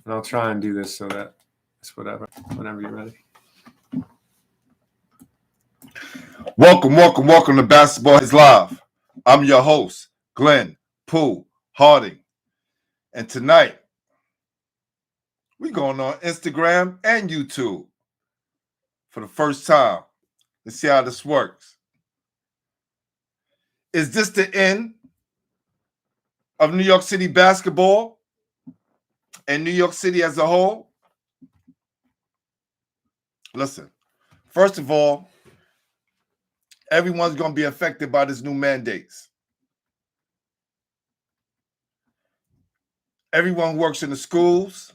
And I'll try and do this so that it's whatever, whenever you're ready. Welcome to Basketball is Live. I'm your host, Glenn Pooh Harding. And tonight, we're going on Instagram and YouTube for the first time. Let's see how this works. Is this the end of New York City basketball and New York City as a whole? Listen, first of all, everyone's going to be affected by this new mandates. Everyone who works in the schools,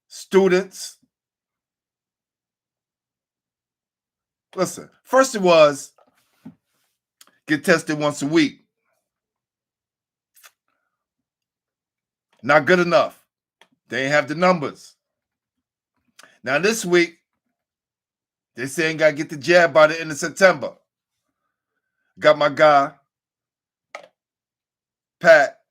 students. Listen, first it was get tested once a week. Not good enough. They ain't have the numbers. Now this week, they saying got to get the jab by the end of September. Got my guy, Pat,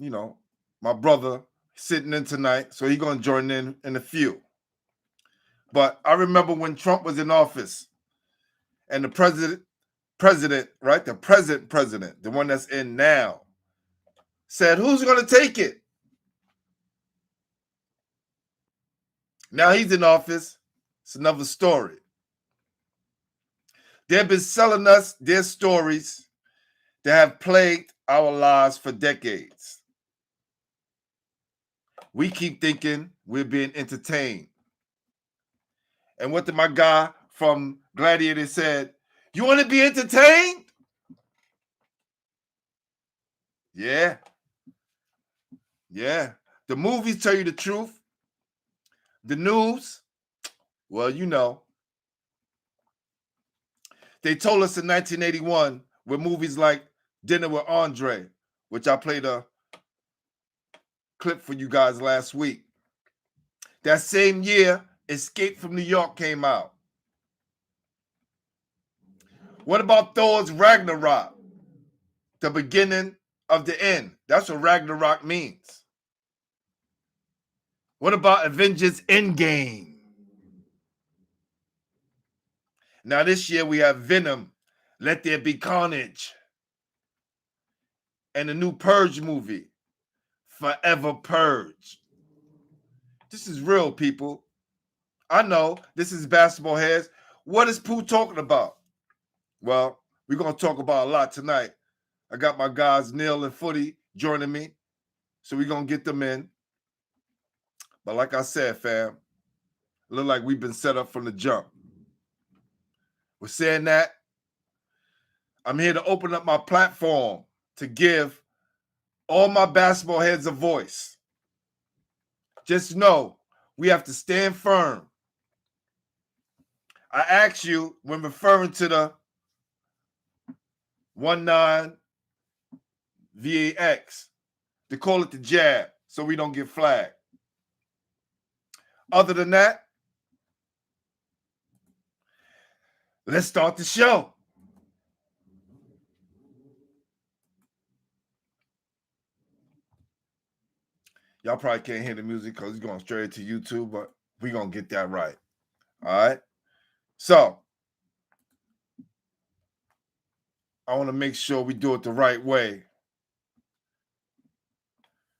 my brother, sitting in tonight, so he's going to join in a few. But I remember when Trump was in office and the president, right, the present president, the one that's in now, said, who's going to take it? Now he's in office. It's another story. They've been selling us their stories that have plagued our lives for decades. We keep thinking we're being entertained. And what did my guy from Gladiator said? You want to be entertained? Yeah. Yeah. The movies tell you the truth. The news, well, They told us in 1981 with movies like Dinner with Andre, which I played a clip for you guys last week. That same year, Escape from New York came out. What about Thor's Ragnarok? The beginning of the end. That's what Ragnarok means. What about Avengers Endgame? Now this year we have Venom, Let There Be Carnage. And the new Purge movie, Forever Purge. This is real, people. I know this is Basketball Heads. What is Pooh talking about? Well, we're going to talk about a lot tonight. I got my guys Neil and Footy joining me, so we're going to get them in. But like I said, fam, it look like we've been set up from the jump. With saying that, I'm here to open up my platform to give all my basketball heads a voice. Just know we have to stand firm. I ask you, when referring to the 19 VAX, to call it the jab so we don't get flagged. Other than that, let's start the show. Y'all probably can't hear the music because it's going straight to YouTube, but we're going to get that right. All right? So, I want to make sure we do it the right way.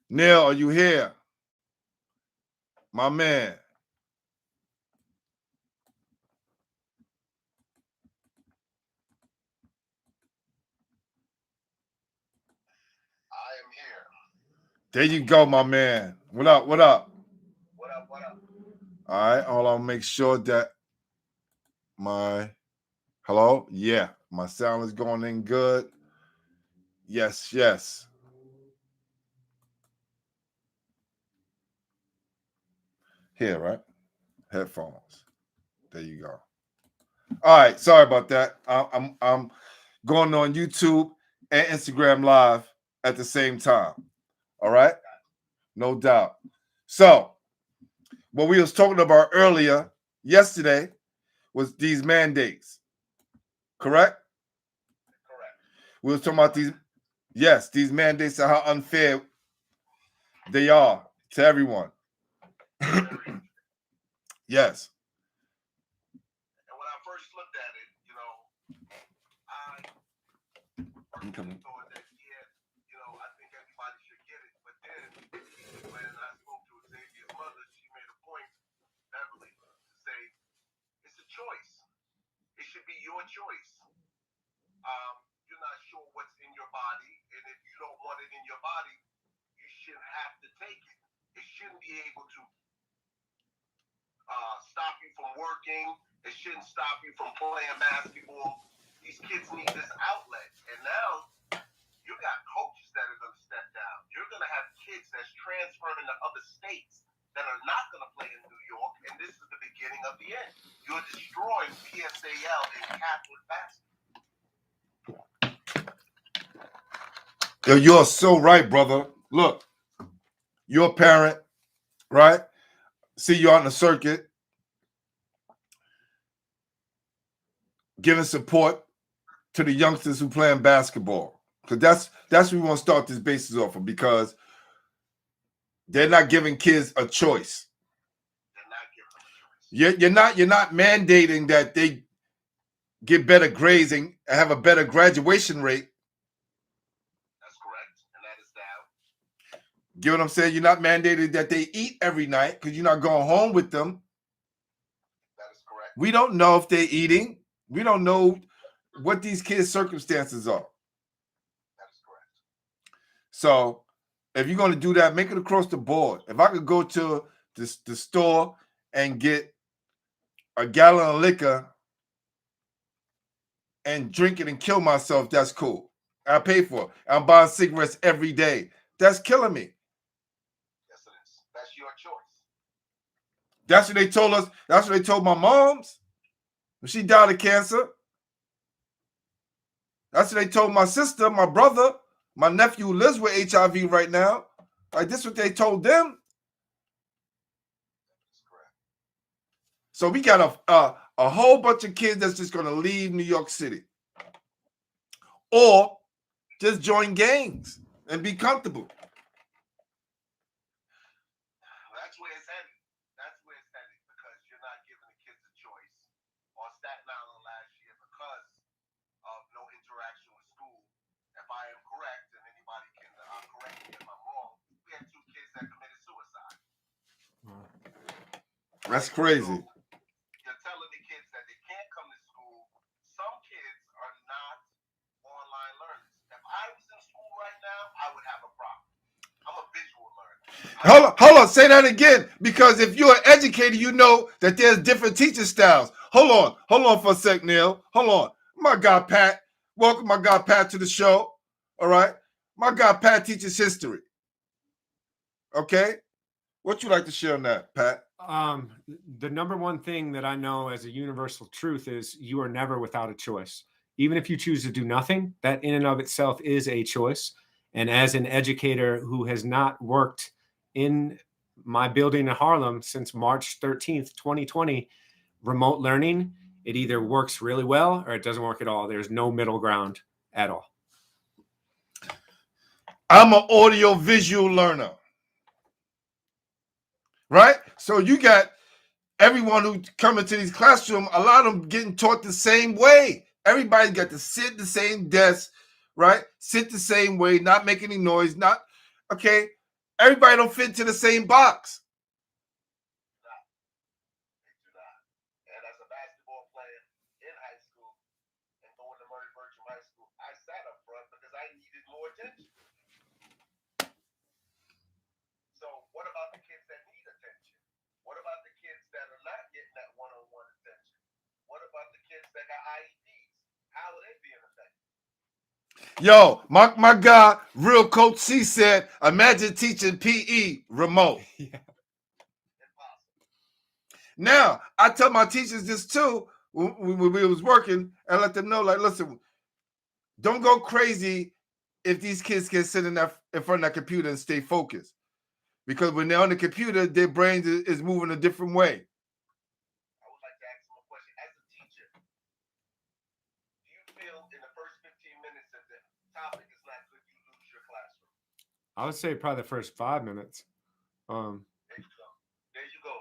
Neil, are you here? My man. I am here. There you go, my man. What up? What up? All right, hold on. Make sure that hello? Yeah, my sound is going in good. Yes. Here, right? Headphones. There you go. All right, sorry about that. I'm going on YouTube and Instagram Live at the same time. All right? No doubt. So, what we was talking about earlier, yesterday, was these mandates. Correct? Correct. We was talking about these mandates and how unfair They are to everyone. Yes. And when I first looked at it, you know, I thought that, yeah, you know, I think everybody should get it. But then when I spoke to Xavier's mother, she made a point, Beverly, to say it's a choice. It should be your choice. You're not sure what's in your body, and if you don't want it in your body, you shouldn't have to take it. It shouldn't be able to stop you from working. It shouldn't stop you from playing basketball. These kids need this outlet. And now you got coaches that are going to step down. You're going to have kids that's transferring to other states that are not going to play in New York. And this is the beginning of the end. You're destroying PSAL and Catholic basketball. You're so right, brother. Look, you're a parent, right? See you on the circuit, giving support to the youngsters who playing basketball. Because that's what we want to start this basis off of, because they're not giving kids a choice. You're not mandating that they get better grades and have a better graduation rate. That's correct, and that is down. Get what I'm saying? You're not mandating that they eat every night because you're not going home with them. That is correct. We don't know if they're eating. We don't know what these kids' circumstances are. That is correct. So if you're going to do that, make it across the board. If I could go to the store and get a gallon of liquor and drink it and kill myself, that's cool. I pay for it. I'm buying cigarettes every day. That's killing me. Yes, it is. That's your choice. That's what they told us. That's what they told my moms when she died of cancer. That's what they told my sister, my brother, my nephew who lives with HIV right now. Like, this is what they told them. That's correct. So we got a whole bunch of kids that's just going to leave New York City. Or just join gangs and be comfortable. That's where it's headed. That's where it's headed, because you're not giving the kids a choice. On Staten Island last year, because of no interaction with school, if I am correct, and anybody can correct me if I'm wrong, we had 2 kids that committed suicide. That's crazy. You're telling the kids that they can't come to school. Some kids are not online learners. If I was in school right now, I would have a problem. I'm a visual learner. Hold on. Say that again. Because if you're an educator, you know that there's different teaching styles. Hold on for a sec, Neil. Hold on. My guy, Pat. Welcome, my guy, Pat, to the show. All right. My guy, Pat, teaches history. Okay. What you like to share on that, Pat? The number one thing that I know as a universal truth is you are never without a choice. Even if you choose to do nothing, that in and of itself is a choice. And as an educator who has not worked in my building in Harlem since March 13th, 2020, remote learning, it either works really well or it doesn't work at all. There's no middle ground at all. I'm an audio visual learner. Right? So you got everyone who come into these classrooms, a lot of them getting taught the same way. Everybody got to sit at the same desk, right? Sit the same way, not make any noise, not, okay? Everybody don't fit into the same box. They do not. And as a basketball player in high school and going to Murray Bertram High School, I sat up front because I needed more attention. So what about the kids that need attention? What about the kids that are not getting that one-on-one attention? What about the kids that got IEPs? How are they being affected? Yo, my guy, Real Coach C said, imagine teaching PE remote. Yeah. Impossible. Now, I tell my teachers this too when we was working, and let them know, like, listen, don't go crazy if these kids can sit in front of that computer and stay focused. Because when they're on the computer, their brain is moving a different way. I would like to ask them a question. As a teacher, do you feel in the first 15 minutes that the topic is not good, you lose your classroom? I would say probably the first 5 minutes. There you go. There you go.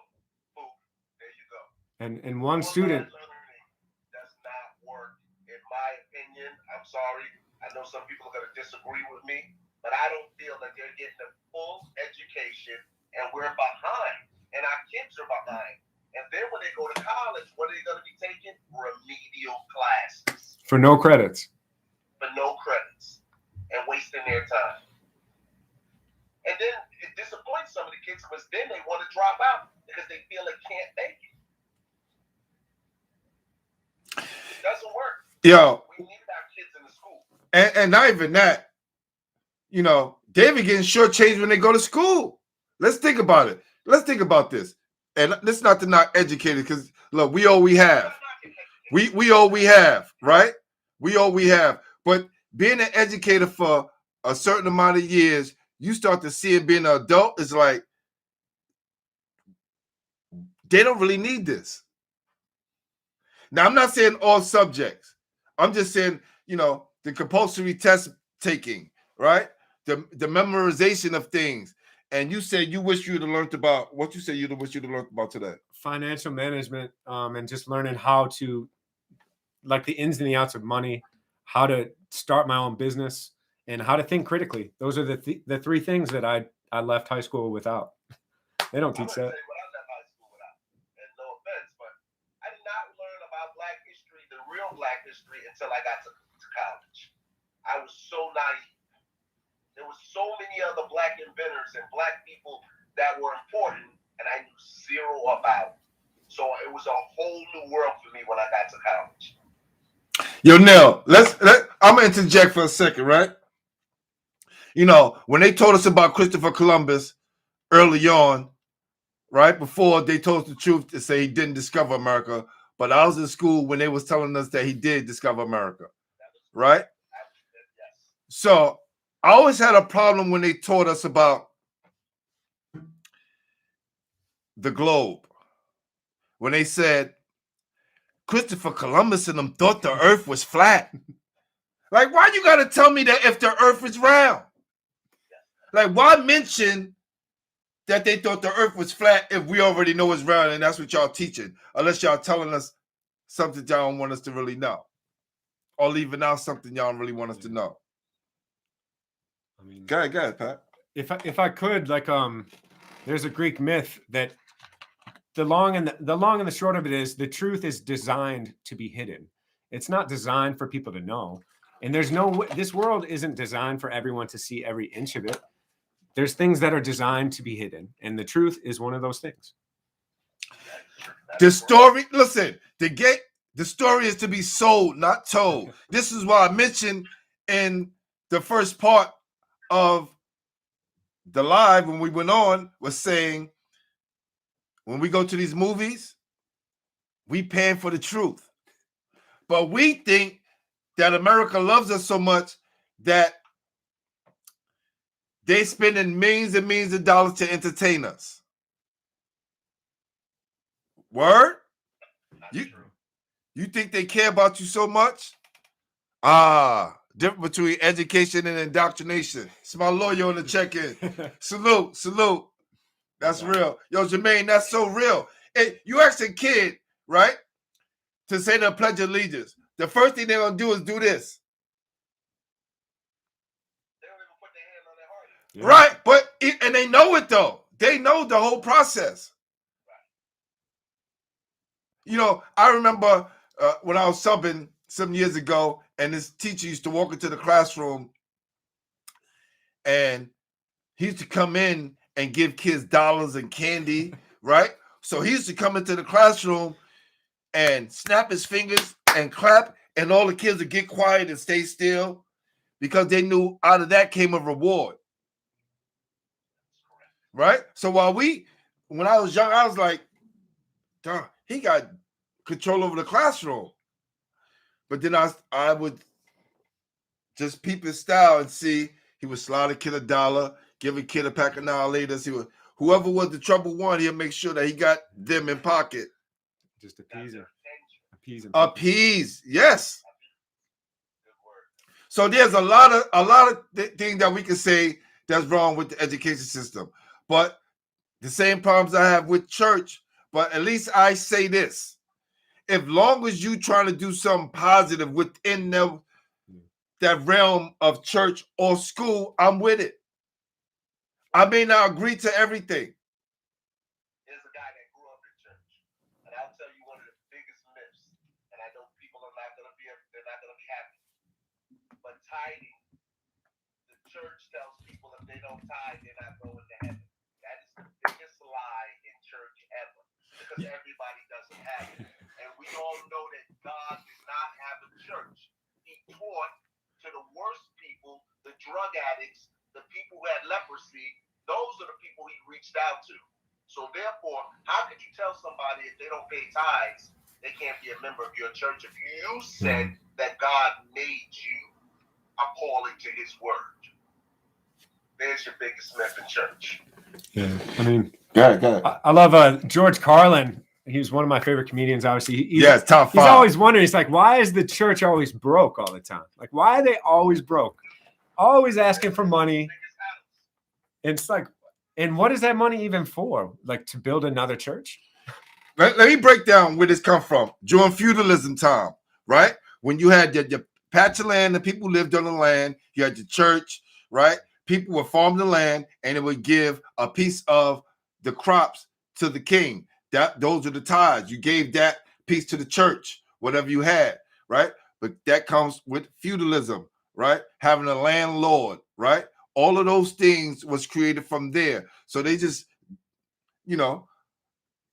Boom. There you go. And one student. Learning does not work, in my opinion. I'm sorry. I know some people are going to disagree with me, but I don't feel that they're getting a full education, and we're behind, and our kids are behind. And then when they go to college, what are they going to be taking? Remedial classes. For no credits. For no credits. And wasting their time. And then it disappoints some of the kids because then they want to drop out because they feel they can't make it. It doesn't work. Yo. We need our kids in the school. And not even that. You know, David getting shortchanged when they go to school. Let's think about it. Let's think about this. And this not to not educated, because look, we all we have. We all we have, right? We all we have. But being an educator for a certain amount of years, you start to see it being an adult is like they don't really need this. Now, I'm not saying all subjects. I'm just saying, you know, the compulsory test taking, right? The memorization of things. And you said you wish you'd have learned about what you said you wish you'd have learned about today. Financial management, and just learning how to, like, the ins and the outs of money, how to start my own business, and how to think critically. Those are the three things that I left high school without. They don't teach that. What I left high school without. And no offense, but I did not learn about Black history, the real Black history, until I got to college. I was so naive. There was so many other Black inventors and Black people that were important, and I knew zero about it. So it was a whole new world for me when I got to college. Yo, Nell, I'm gonna interject for a second, right? You know, when they told us about Christopher Columbus early on, right before they told us the truth to say he didn't discover America, but I was in school when they was telling us that he did discover America, right? So I always had a problem when they taught us about the globe. When they said Christopher Columbus and them thought the earth was flat. Like, why you got to tell me that if the earth is round? Like, why mention that they thought the earth was flat if we already know it's round and that's what y'all teaching? Unless y'all telling us something y'all don't want us to really know. Or leaving out something y'all don't really want us to know. I mean, Go ahead, Pat. If I could, like, there's a Greek myth that the long and the short of it is the truth is designed to be hidden. It's not designed for people to know. And this world isn't designed for everyone to see every inch of it. There's things that are designed to be hidden, and the truth is one of those things. The story, listen, the story is to be sold, not told. This is why I mentioned in the first part of the live when we went on was saying when we go to these movies, we paying for the truth. But we think that America loves us so much that they spending millions and millions of dollars to entertain us. Word? You think they care about you so much? Difference between education and indoctrination. It's my lawyer on the check-in. Salute. That's real. Yo, Jermaine, that's so real. You ask a kid, right, to say the Pledge of Allegiance. The first thing they're going to do is do this. They don't even put their hand on their heart. Right, but and they know it, though. They know the whole process. You know, I remember when I was subbing some years ago, and this teacher used to walk into the classroom, and he used to come in and give kids dollars and candy, right? So he used to come into the classroom and snap his fingers and clap, and all the kids would get quiet and stay still because they knew out of that came a reward, right? So when I was young, I was like, darn, he got control over the classroom. But then I would just peep his style and see he would slide a kid $1, give a kid a pack of Annihilators. Whoever was the trouble one, he'll make sure that he got them in pocket. Just appease him. Appease, yes. So there's a lot of things that we can say that's wrong with the education system. But the same problems I have with church, but at least I say this. If long as you trying to do something positive within that realm of church or school, I'm with it. I may not agree to everything. There's a guy that grew up in church, and I'll tell you one of the biggest myths, and I know people are not going to be, they're not going to be happy, but tithing, the church tells people if they don't tithe, they're not going to heaven. That is the biggest lie in church ever, because everybody doesn't have it. And we all know that God did not have a church. He taught to the worst people, the drug addicts, the people who had leprosy. Those are the people he reached out to. So therefore, how could you tell somebody if they don't pay tithes, they can't be a member of your church if you said that God made you according to his word? There's your biggest myth in church. Yeah, I mean, Go ahead. I love George Carlin. He was one of my favorite comedians, obviously. Yes, top 5. He's always wondering, he's like, why is the church always broke all the time? Like, why are they always broke? Always asking for money. It's like, and what is that money even for? Like to build another church? Let me break down where this come from. During feudalism time, right? When you had your patch of land, the people lived on the land, you had the church, right? People would farm the land and it would give a piece of the crops to the king. Those are the tithes. You gave that piece to the church, whatever you had, right? But that comes with feudalism, right? Having a landlord, right? All of those things was created from there. So they just,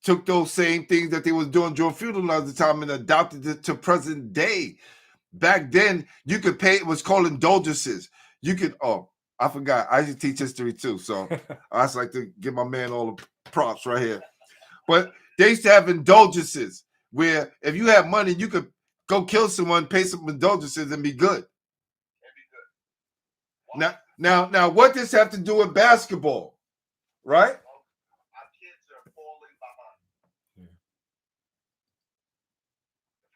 took those same things that they was doing during feudalism at the time and adopted it to present day. Back then, you could pay, it was called indulgences. You could, I forgot. I used to teach history too. So I just like to give my man all the props right here. But they used to have indulgences where if you had money, you could go kill someone, pay some indulgences, and be good. Now, what does this have to do with basketball, right? Our kids are falling behind. They're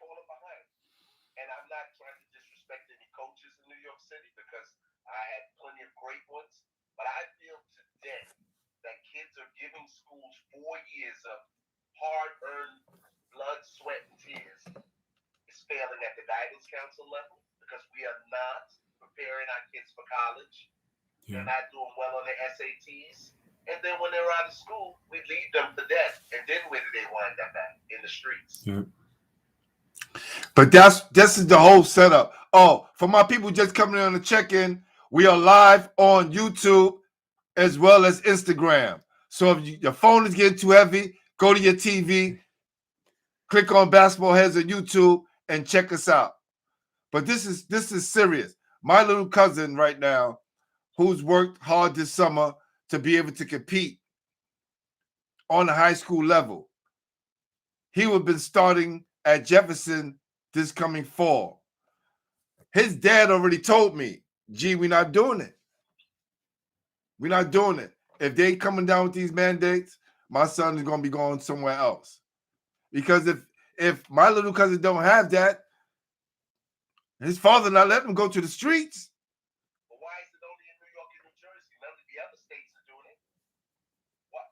falling behind. And I'm not trying to disrespect any coaches in New York City because I had plenty of great ones. But I feel today that kids are giving schools 4 years of hard-earned blood, sweat, and tears. It's failing at the guidance council level because we are not preparing our kids for college. They're not doing well on their SATs. And then when they're out of school, we leave them for dead. And then where do they wind up at? In the streets. Yeah. But this is the whole setup. Oh, for my people just coming in on the check-in, we are live on YouTube as well as Instagram. So if your phone is getting too heavy, go to your TV, click on Basketball Heads on YouTube, and check us out. But this is serious. My little cousin right now, who's worked hard this summer to be able to compete on the high school level, he would have been starting at Jefferson this coming fall. His dad already told me, G, we're not doing it. We're not doing it. If they coming down with these mandates, my son is going to be going somewhere else. Because if my little cousin don't have that, his father not letting him go to the streets. But why is it only in New York and New Jersey? None of the other states are doing it.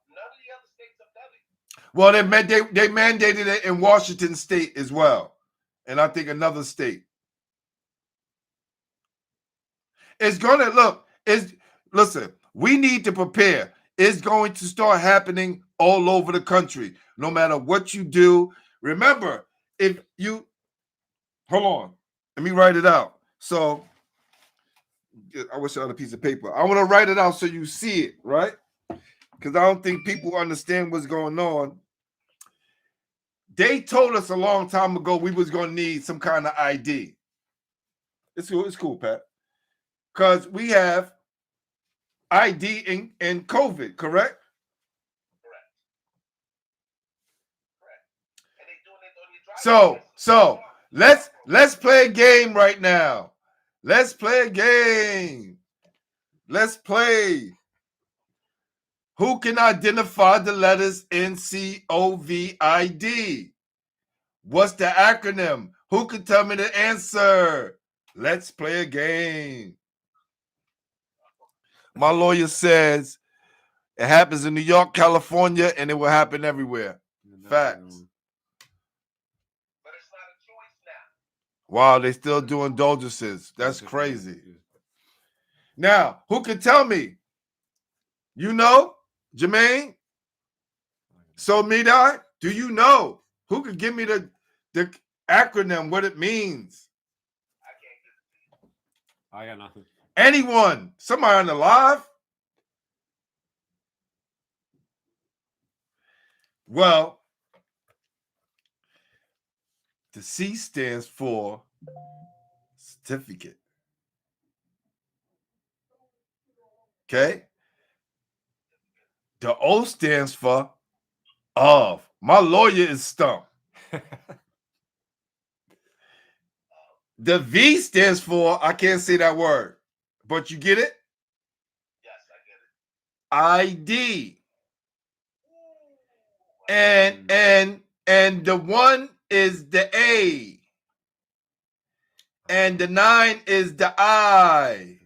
None of the other states have done it. Well, they mandated it in Washington State as well. And I think another state. It's going to listen, we need to prepare. It's going to start happening all over the country, no matter what you do. Remember, hold on, let me write it out. So I wish I had a piece of paper. I want to write it out so you see it, right? Because I don't think people understand what's going on. They told us a long time ago we was going to need some kind of ID. It's cool, Pat. Because we have ID in COVID, correct? Correct. And they doing it on your driver's So let's play a game right now. Let's play a game. Let's play. Who can identify the letters NCOVID? What's the acronym? Who can tell me the answer? Let's play a game. My lawyer says it happens in New York, California, and it will happen everywhere. Facts. But it's not a choice now. Wow, they still do indulgences. That's crazy. Now, who can tell me? You know, Jermaine? So Midai, do you know? Who could give me the acronym, what it means? I can't give it to you. I got nothing. Anyone? Somebody on the live? Well, the C stands for certificate. Okay? The O stands for of. My lawyer is stumped. The V stands for, I can't say that word, but you get it? Yes, I get it. ID. And the 1 is the A. And the 9 is the I.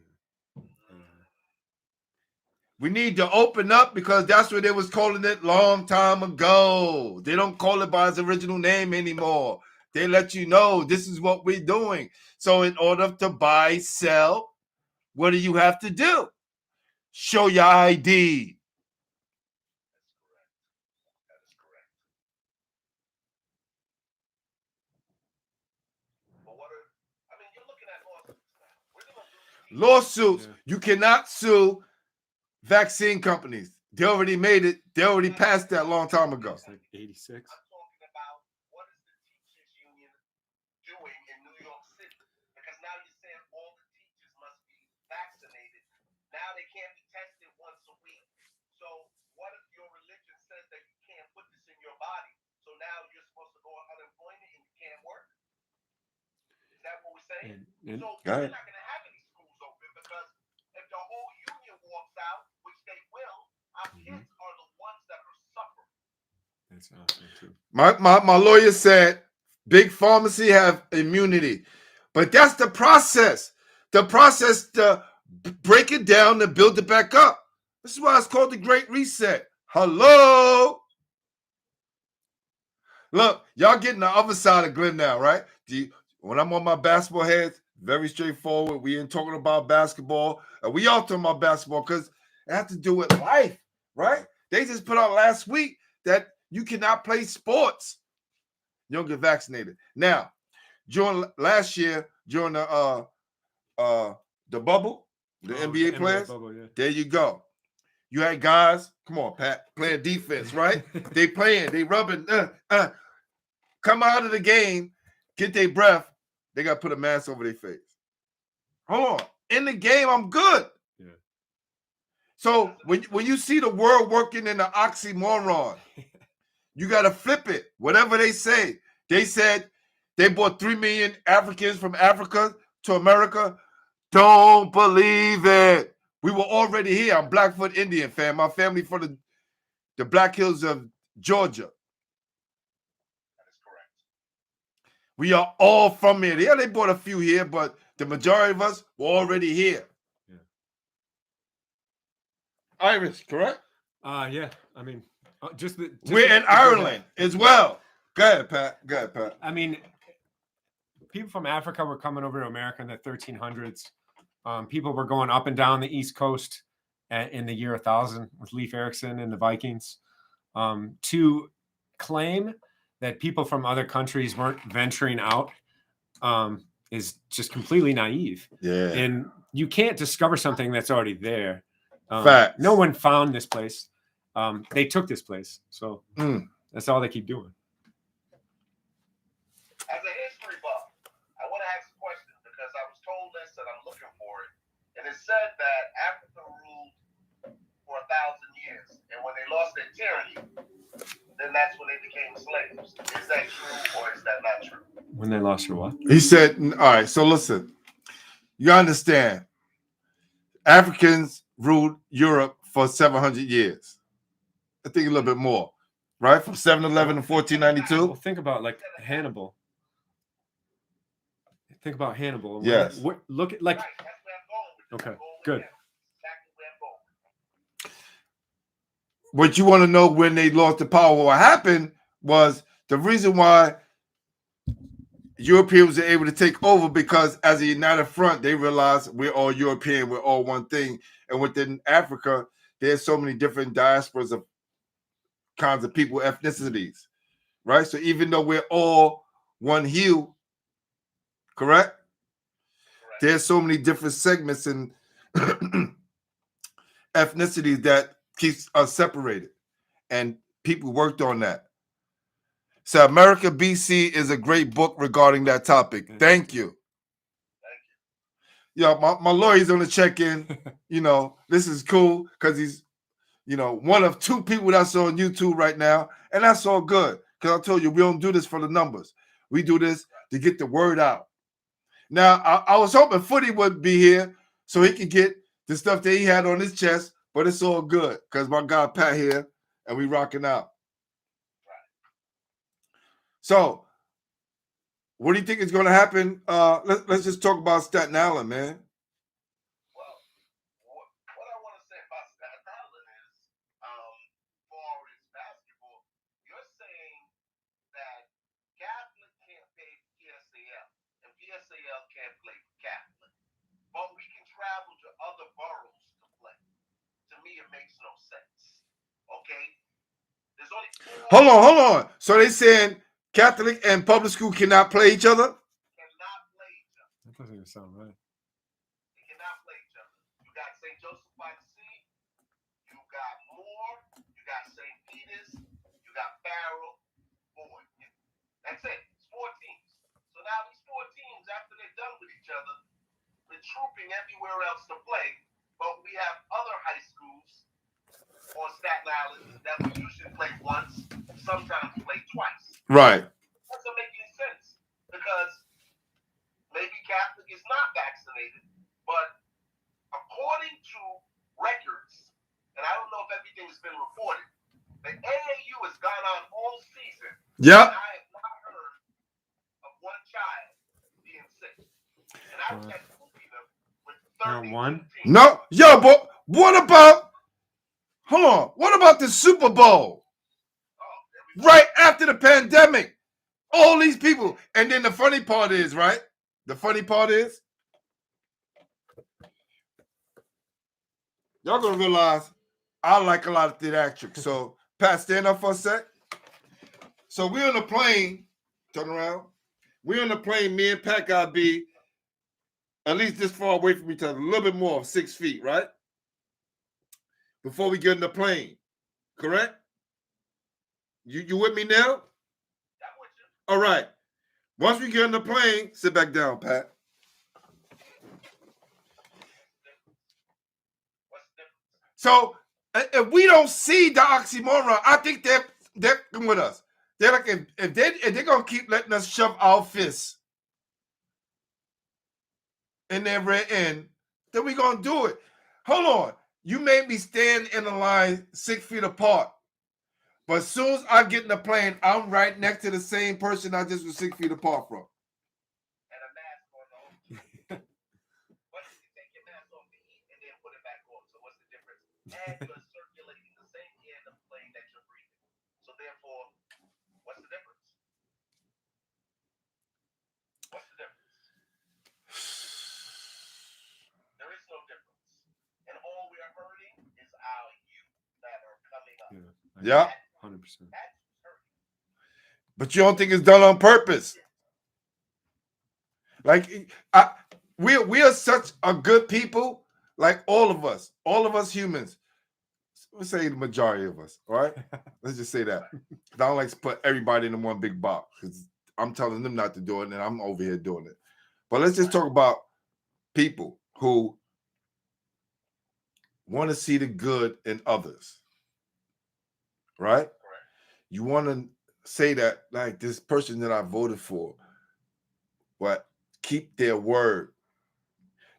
We need to open up because that's what they was calling it long time ago. They don't call it by its original name anymore. They let you know this is what we're doing. So in order to buy, sell, what do you have to do? Show your ID. That is correct. But you're looking at lawsuits now. We're going to do Lawsuits. Yeah. You cannot sue vaccine companies. They already made it. They already passed that long time ago. It's like 86. I'm talking about what is the teachers union doing in New York City? Because now you're saying all the teachers must be vaccinated. Now they can't be tested once a week. So what if your religion says that you can't put this in your body? So now you're supposed to go on unemployment and you can't work? Is that what we're saying? So we're not going to have any schools open because if the whole union walks out, which they will, our kids are the ones that are suffering. That's awesome too. My lawyer said big pharmacy have immunity, but that's the process. The process to break it down and build it back up. This is why it's called the Great Reset. Hello. Look, y'all getting the other side of Glenn now, right? When I'm on my basketball heads, very straightforward. We ain't talking about basketball. We all talking about basketball because it has to do with life, right? They just put out last week that you cannot play sports. You don't get vaccinated. Now, during last year, during the bubble, the NBA players, bubble, yeah. there you go. You had guys, come on, Pat, playing defense, right? They playing, they rubbing, come out of the game, get their breath, they got to put a mask over their face. Hold on. In the game, I'm good. Yeah. So when you see the world working in the oxymoron, you got to flip it. Whatever they say. They said they brought 3 million Africans from Africa to America. Don't believe it. We were already here. I'm Blackfoot Indian, fam. My family from the Black Hills of Georgia. That is correct. We are all from here. Yeah, they brought a few here, but the majority of us were already here. Yeah. Irish, correct? Yeah. I mean, we're in Ireland as well. Go ahead, Pat. I mean, people from Africa were coming over to America in the 1300s. People were going up and down the East Coast in the year 1000 with Leif Erikson and the Vikings. To claim that people from other countries weren't venturing out is just completely naive. Yeah. And you can't discover something that's already there. Facts. No one found this place. They took this place. So that's all they keep doing. As a history buff, I want to ask a question because I was told this and I'm looking for it. And it said that Africa ruled for 1,000 years. And when they lost their tyranny, then that's when they became slaves. Is that true or is that not true? When they lost your what? He said, all right, so listen. You understand. Africans ruled Europe for 700 years. I think a little bit more, right? From 711 to 1492. Well, think about like Hannibal. Think about Hannibal. Yes. Look at like. Right, that's where I'm going with this. Okay, I'm going with good. him. Exactly where I'm what you want to know when they lost the power. What happened was the reason why Europeans were able to take over because as a united front, they realized we're all European, we're all one thing. And within Africa, there's so many different diasporas of kinds of people, ethnicities, right? So even though we're all one hue, correct? There's so many different segments and ethnicities that keeps us separated. And people worked on that. So America BC is a great book regarding that topic. Thank you. Yeah, my lawyer's on the check-in. This is cool because he's, one of two people that's on YouTube right now. And that's all good. Because I told you, we don't do this for the numbers. We do this to get the word out. Now, I was hoping Footy would be here so he could get the stuff that he had on his chest, but it's all good because my guy Pat here and we rocking out. So, what do you think is going to happen? Let's just talk about Staten Island, man. Well, what I want to say about Staten Island is, for its basketball, you're saying that Catholic can't play PSAL, and PSAL can't play Catholic. But we can travel to other boroughs to play. To me, it makes no sense. Okay? There's only Hold on. So they saying Catholic and public school cannot play each other? Cannot play each other. That doesn't even sound right. They cannot play each other. You got St. Joseph by the Sea. You got Moore. You got St. Peter's. You got Barrow. Boyd. That's it. It's 4 teams. So now these 4 teams, after they're done with each other, they're trooping everywhere else to play. But we have other high schools on Staten Island that we usually play once, sometimes play twice. Right. That doesn't make any sense because maybe Catholic is not vaccinated, but according to records, and I don't know if everything has been reported, the AAU has gone on all season. Yep. And I have not heard of one child being sick. And I was at them with 32 teams. No. Yo, but what about, hold on, what about the Super Bowl? Right after the pandemic. All these people. And then the funny part is, right? The funny part is, y'all gonna realize I like a lot of theatrics. So, Pat, stand up for a sec. So we're on the plane. Turn around. We're on the plane. Me and Pat gotta be at least this far away from each other, a little bit more, 6 feet, right? Before we get in the plane. Correct? You with me now? All right. Once we get in the plane, sit back down, Pat. So if we don't see the oxymoron, I think they're with us. They're like if they're gonna keep letting us shove our fists in their rear end, then we gonna do it. Hold on. You made me stand in the line 6 feet apart. But as soon as I get in the plane, I'm right next to the same person I just was 6 feet apart from. And a mask on. But you take your mask off to eat and then put it back on. So what's the difference? And you're circulating the same air in the plane that you're breathing. So therefore, what's the difference? What's the difference? There is no difference. And all we are hurting is our youth that are coming up. Yeah. 100%. But you don't think it's done on purpose? Like, we are such a good people, like all of us humans. Let's say the majority of us, all right? Let's just say that. I don't like to put everybody in one big box because I'm telling them not to do it and I'm over here doing it. But let's just talk about people who want to see the good in others, right? You want to say that, like, this person that I voted for, but keep their word.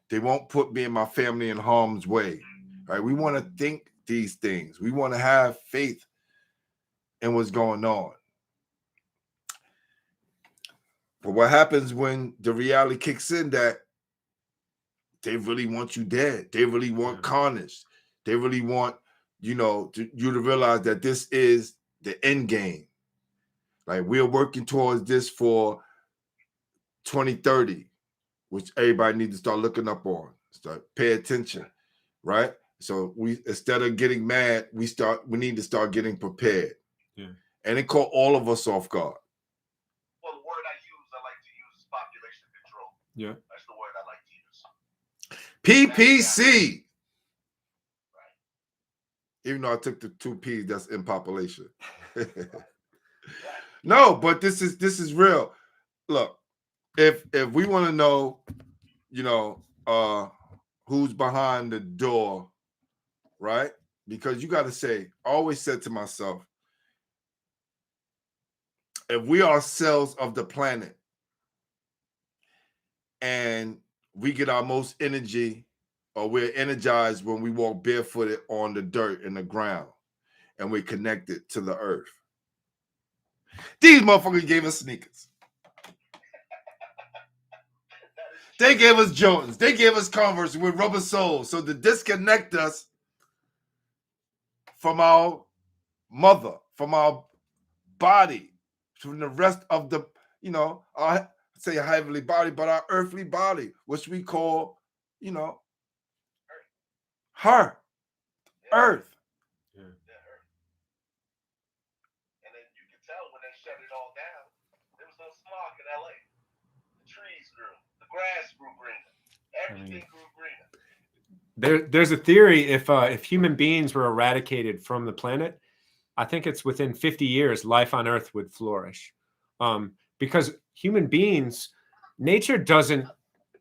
They won't put me and my family in harm's way, right? We want to think these things. We want to have faith in what's going on. But what happens when the reality kicks in that they really want you dead? They really want carnage. They really want you know, you to realize that this is the end game. Like, we're working towards this for 2030, which everybody needs to start looking up on, start pay attention, right? So we, instead of getting mad, we need to start getting prepared. Yeah. And it caught all of us off guard. Well, the word I like to use is population control. Yeah. That's the word I like to use. PPC. Right. Even though I took the 2 P's, that's in population. No, but this is real. Look, if we want to know, you know, who's behind the door, right? Because you got to say, I always said to myself, if we are cells of the planet and we get our most energy, or we're energized when we walk barefooted on the dirt in the ground and we're connected to the earth. These motherfuckers gave us sneakers. They gave us Jordans. They gave us Converse with rubber soles. So to disconnect us from our mother, from our body, from the rest of the, you know, I say a heavenly body, but our earthly body, which we call, you know, her, Earth. Yeah. And then you can tell when they shut it all down, there was no smog in LA. The trees grew, the grass grew greener, everything grew greener. There's a theory, if human beings were eradicated from the planet, I think it's within 50 years, life on Earth would flourish. Because human beings, nature doesn't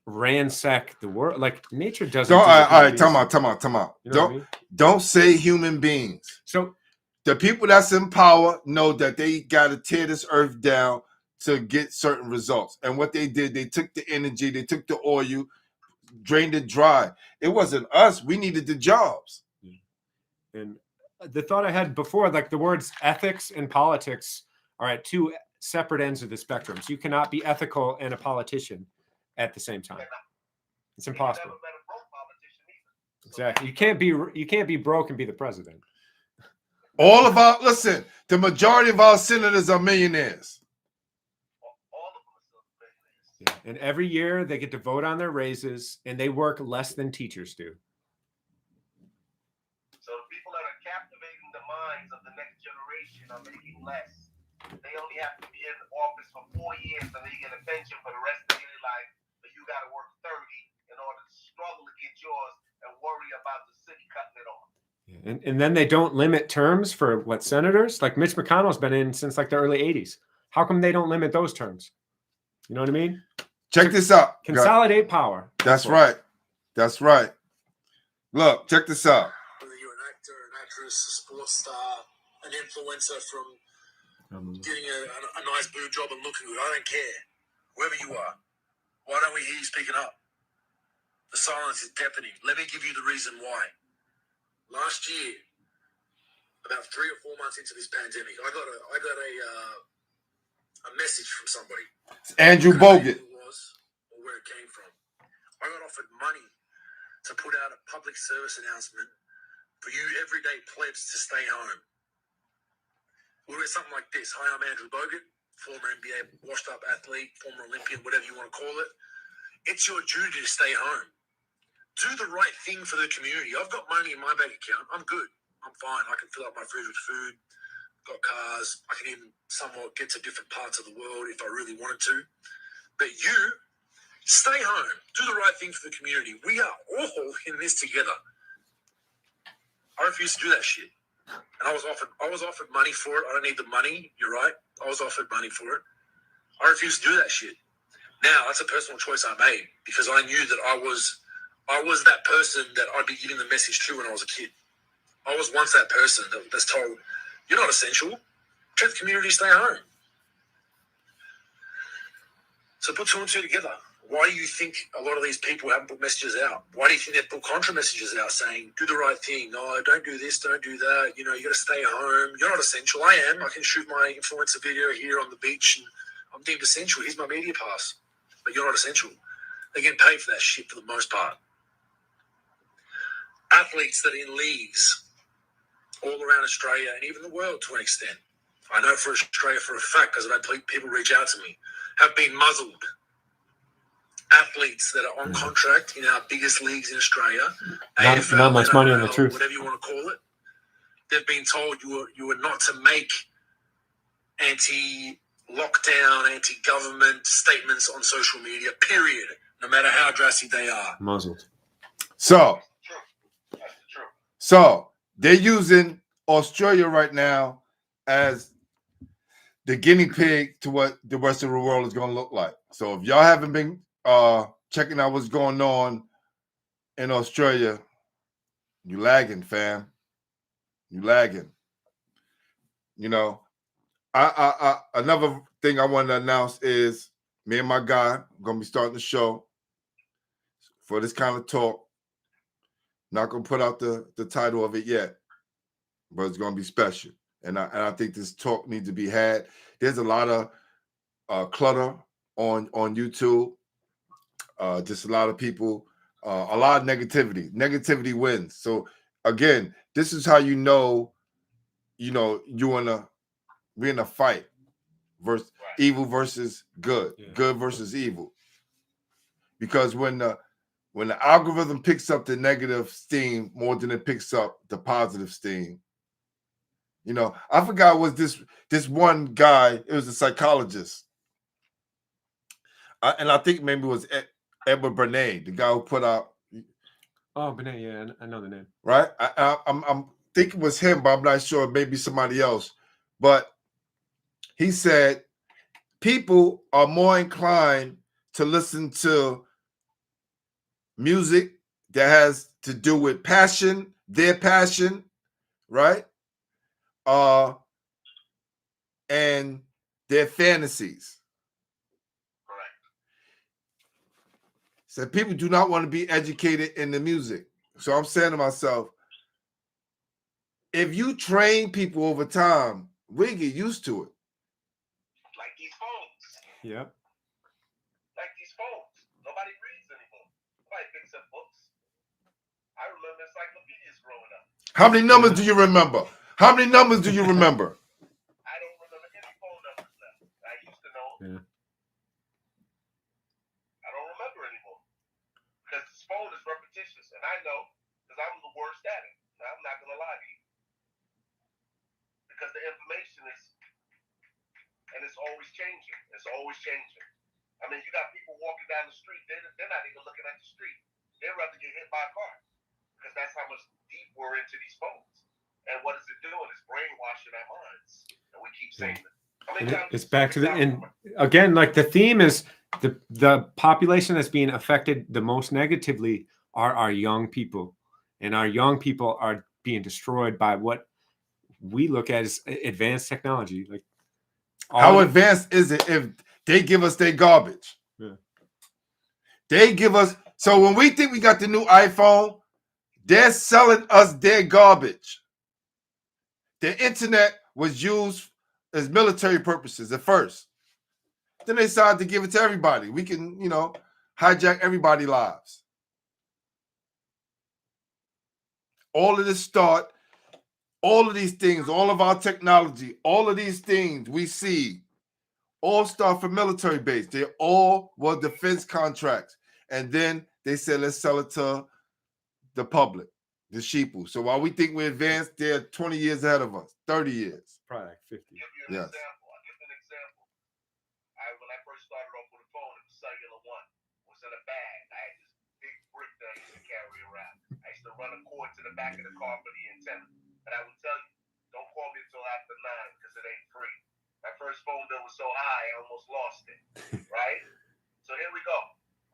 ransack the world. Like, nature doesn't. All right, time out. You know what I mean? Don't say human beings. So the people that's in power know that they got to tear this earth down to get certain results. And what they did, they took the energy, they took the oil, drained it dry. It wasn't us. We needed the jobs. And the thought I had before, like, the words ethics and politics are at two separate ends of the spectrum. So you cannot be ethical and a politician at the same time. It's impossible. Exactly. You can't be broke and be the president. All of our, listen, the majority of our senators are millionaires. Yeah. And every year they get to vote on their raises, and they work less than teachers do. So the people that are captivating the minds of the next generation are making less. They only have to be in office for 4 years and they get a pension for the rest of their life, but you got to work 30 in order to struggle to get yours and worry about the city cutting it off. And then they don't limit terms for what senators, like Mitch McConnell's been in since like the early 80s. How come they don't limit those terms? You know what I mean? Check this out. Consolidate power. That's right. That's right. Look, check this out. Whether you're an actor, an actress, a sports star, an influencer from getting a nice boob job and looking good, I don't care. Whoever you are, why don't we hear you speaking up? The silence is deafening. Let me give you the reason why. Last year, about 3 or 4 months into this pandemic, I got a message from somebody. It's Andrew Bogut. Who it was or where it came from. I got offered money to put out a public service announcement for you everyday plebs to stay home. We'll read something like this. Hi, I'm Andrew Bogut, former NBA washed-up athlete, former Olympian, whatever you want to call it. It's your duty to stay home. Do the right thing for the community. I've got money in my bank account. I'm good. I'm fine. I can fill up my fridge with food. Got cars. I can even somewhat get to different parts of the world if I really wanted to. But you, stay home. Do the right thing for the community. We are all in this together. I refuse to do that shit. And I was offered money for it. I don't need the money. You're right. I was offered money for it. I refuse to do that shit. Now, that's a personal choice I made because I knew that I was that person that I'd be giving the message to when I was a kid. I was once that person that's told, you're not essential. Let the community stay home. So put 2 and 2 together. Why do you think a lot of these people haven't put messages out? Why do you think they've put contra messages out saying, do the right thing? No, don't do this, don't do that. You know, you got to stay home. You're not essential. I am. I can shoot my influencer video here on the beach and I'm deemed essential. Here's my media pass. But you're not essential. They're getting paid for that shit for the most part. Athletes that are in leagues all around Australia and even the world to an extent. I know for Australia for a fact because I've had people reach out to me, have been muzzled. Athletes that are on contract in our biggest leagues in Australia, Not much money on the NRL, truth. whatever you want to call it, they've been told you were not to make anti-lockdown, anti-government statements on social media, period, no matter how drastic they are. Muzzled. So, True. That's the truth. so they're using Australia right now as the guinea pig to what the rest of the world is going to look like. So if y'all haven't been checking out what's going on in Australia, you lagging, fam. You lagging. You know, I another thing I want to announce is me and my guy are going to be starting the show for this kind of talk. Not going to put out the title of it yet, but it's going to be special. And I think this talk needs to be had. There's a lot of clutter on YouTube. Just a lot of people, a lot of negativity. Negativity wins. So again, this is how you know we're in a fight versus evil versus good, good versus evil. Because when the algorithm picks up the negative steam more than it picks up the positive steam, I forgot it was this one guy. It was a psychologist, and I think maybe it was Edward Bernays, the guy who put out. Oh, Benet, yeah, I know the name. Right, I'm thinking it was him, but I'm not sure. Maybe somebody else. But he said people are more inclined to listen to music that has to do with passion, their passion, right? And their fantasies. Correct. So people do not want to be educated in the music. So I'm saying to myself, if you train people over time, we get used to it. Like these phones. Yep. Like these phones. Nobody reads anymore. Nobody picks up books. I remember encyclopedias growing up. How many numbers do you remember? How many numbers do you remember? I don't remember any phone numbers now. I used to know. Yeah. I don't remember anymore. Because this phone is repetitious. And I know because I'm the worst at it. I'm not going to lie to you. Because the information is, and it's always changing. It's always changing. I mean, you got people walking down the street. They're not even looking at the street. They'd rather get hit by a car. Because that's how much deep we're into these phones. And what is it doing? It's brainwashing our minds. And we keep saying it. It's back to and again, like the theme is the population that's being affected the most negatively are our young people. And our young people are being destroyed by what we look at as advanced technology. Like how advanced is it if they give us their garbage? Yeah. They give us, so when we think we got the new iPhone, they're selling us their garbage. The internet was used as military purposes at first. Then they decided to give it to everybody. We can, hijack everybody's lives. All of this start, all of these things, all of our technology, all of these things we see, all start from military base. They all were defense contracts. And then they said, let's sell it to the public, the sheeple. So while we think we're advanced, they're 20 years ahead of us, 30 years. Probably like 50. Give you an Yes. example. I'll give you an example. When I first started off with a phone, it was cellular one. It was in a bag. I had this big brick that I used to carry around. I used to run a cord to the back of the car for the antenna. And I would tell you, don't call me until after 9 because it ain't free. My first phone bill was so high, I almost lost it. Right? So here we go.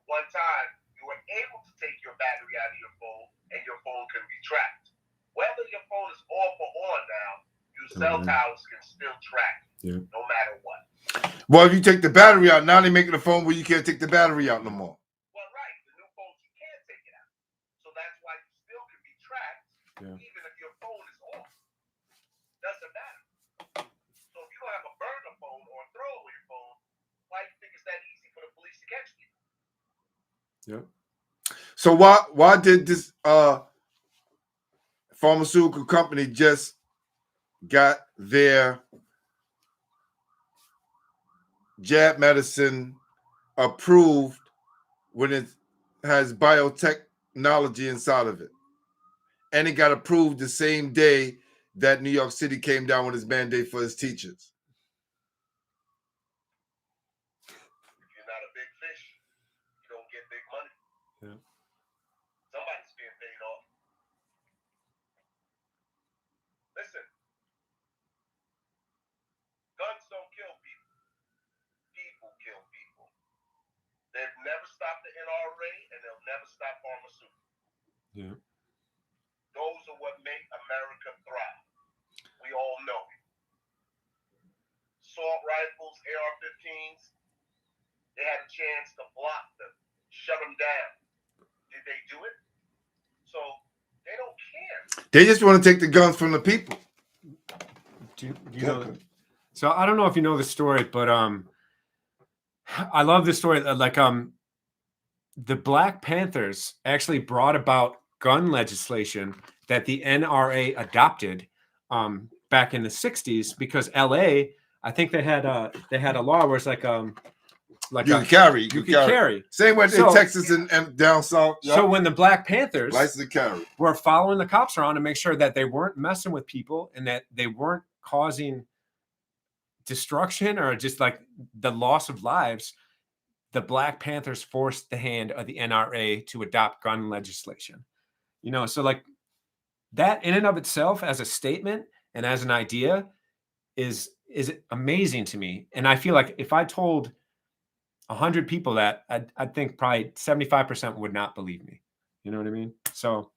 One time, you were able to take your battery out of your phone and your phone can be tracked. Whether your phone is off or on now, your cell towers can still track you, no matter what. Well, if you take the battery out, now they're making a phone where you can't take the battery out no more. Well, right. The new phones, you can't take it out. So that's why you still can be tracked, even if your phone is off. Doesn't matter. So if you don't have a burner phone or a throwaway phone, why do you think it's that easy for the police to catch you? Yep. So why did this pharmaceutical company just got their jab medicine approved when it has biotechnology inside of it. And it got approved the same day that New York City came down with its mandate for its teachers. If you're not a big fish, you don't get big money. Yeah. Somebody's being paid off. Listen, guns don't kill people. People kill people. They've never stopped the NRA and they'll never stop pharmaceuticals. Yeah. Those are what make America thrive. We all know it. Assault rifles, AR-15s, they had a chance to block them, shut them down. Did they do it? So they don't care. They just want to take the guns from the people. Do you know? So I don't know if you know the story, but I love this story. Like the Black Panthers actually brought about gun legislation that the NRA adopted back in the 60s because LA, I think they had a law where it's like You can carry. you could carry. Same way So- in Texas and down south. So when the Black Panthers license to carry. were following the cops around to make sure that they weren't messing with people and that they weren't causing destruction or just like the loss of lives, the Black Panthers forced the hand of the NRA to adopt gun legislation. You know, so like that in and of itself as a statement and as an idea is amazing to me. And I feel like if I told 100 people that, I'd think probably 75% would not believe me. You know what I mean? So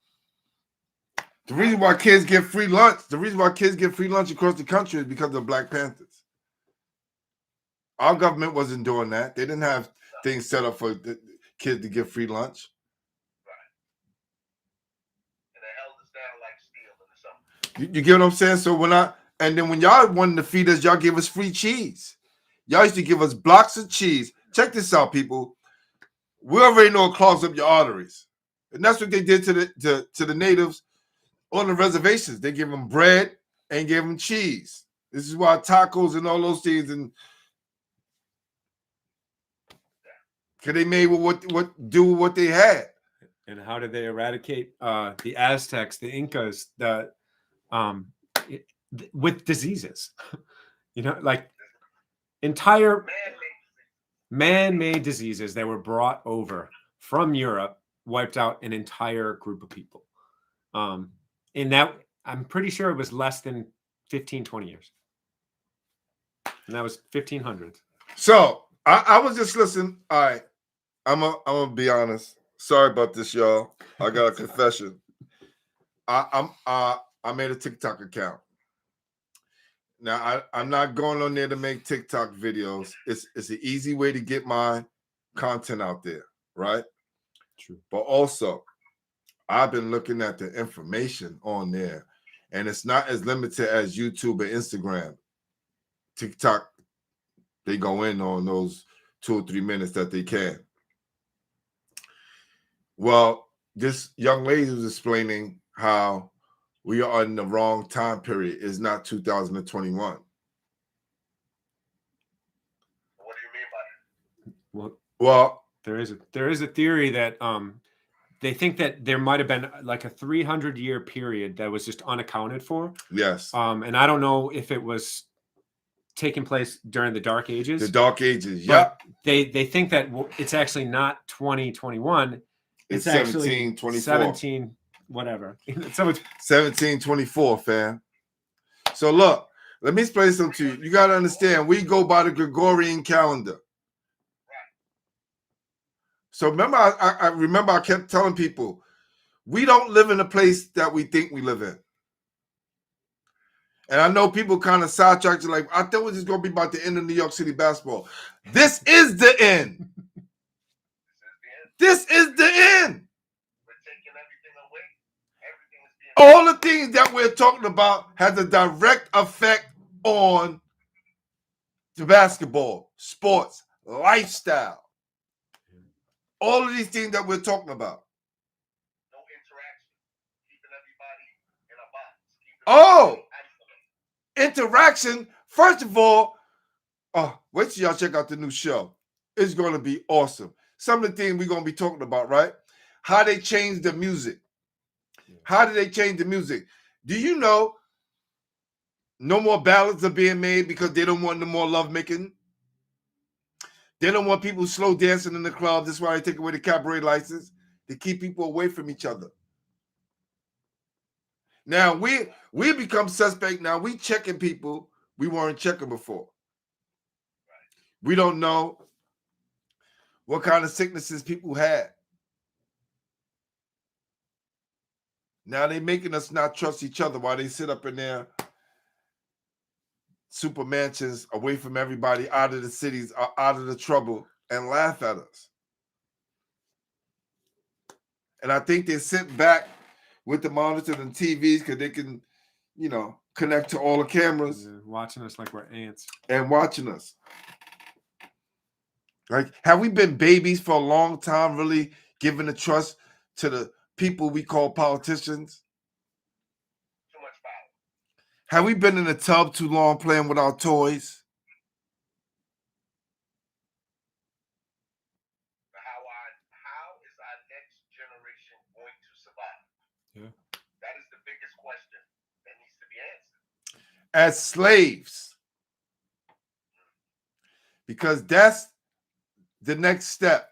The reason why kids get free lunch, across the country is because of the Black Panthers. Our government wasn't doing that. They didn't have things set up for the kids to get free lunch. And they held us down like steel in the summer. You get what I'm saying? So when y'all wanted to feed us, y'all gave us free cheese. Y'all used to give us blocks of cheese. Check this out, people. We already know it clogs up your arteries. And that's what they did to the natives on the reservations. They gave them bread and gave them cheese. This is why tacos and all those things, and because they made what they had. and how did they eradicate the Aztecs, the Incas, with diseases? You know, like entire man-made diseases that were brought over from Europe wiped out an entire group of people. And that I'm pretty sure it was less than 15, 20 years. And that was 1500s. So I was just listening. All right, I'm gonna be honest. Sorry about this, y'all. I got a confession. I made a TikTok account. Now I'm not going on there to make TikTok videos. It's an easy way to get my content out there, right? True. But also, I've been looking at the information on there, and it's not as limited as YouTube and Instagram. TikTok, they go in on those 2 or 3 minutes that they can. Well, this young lady was explaining how we are in the wrong time period. It's not 2021. What do you mean by that? Well, there is a theory that they think that there might have been like a 300-year period that was just unaccounted for. yes. And I don't know if it was taking place during the Dark Ages. The Dark Ages, but yeah. They think that it's actually not 2021. It's actually 1724. 17 whatever. So it's 1724, fam. So look, let me explain something to you. You got to understand, we go by the Gregorian calendar. So remember, I remember I kept telling people, we don't live in a place that we think we live in. And I know people kind of sidetracked, like, I thought it was just going to be about the end of New York City basketball. This is the end. This is the end. We're taking everything away. Everything is being All the things that we're talking about has a direct effect on the basketball, sports, lifestyle. All of these things that we're talking about. no interaction. Keeping everybody in a box. Oh! interaction. First of all, wait till y'all check out the new show. It's going to be awesome. Some of the things we're going to be talking about, right? How they changed the music. How did they change the music? Do you know no more ballads are being made because they don't want no more lovemaking? They don't want people slow dancing in the club. That's why they take away the cabaret license to keep people away from each other. Now we become suspect. Now we checking people we weren't checking before. We don't know what kind of sicknesses people had. Now they making us not trust each other while they sit up in their super mansions away from everybody, out of the cities, out of the trouble, and laugh at us. And I think they sit back with the monitors and TVs because they can, connect to all the cameras. Yeah, watching us like we're ants. And watching us. Like, have we been babies for a long time, really giving the trust to the people we call politicians? Too much power. Have we been in the tub too long playing with our toys? How is our next generation going to survive? Yeah. That is the biggest question that needs to be answered. As slaves. Because that's the next step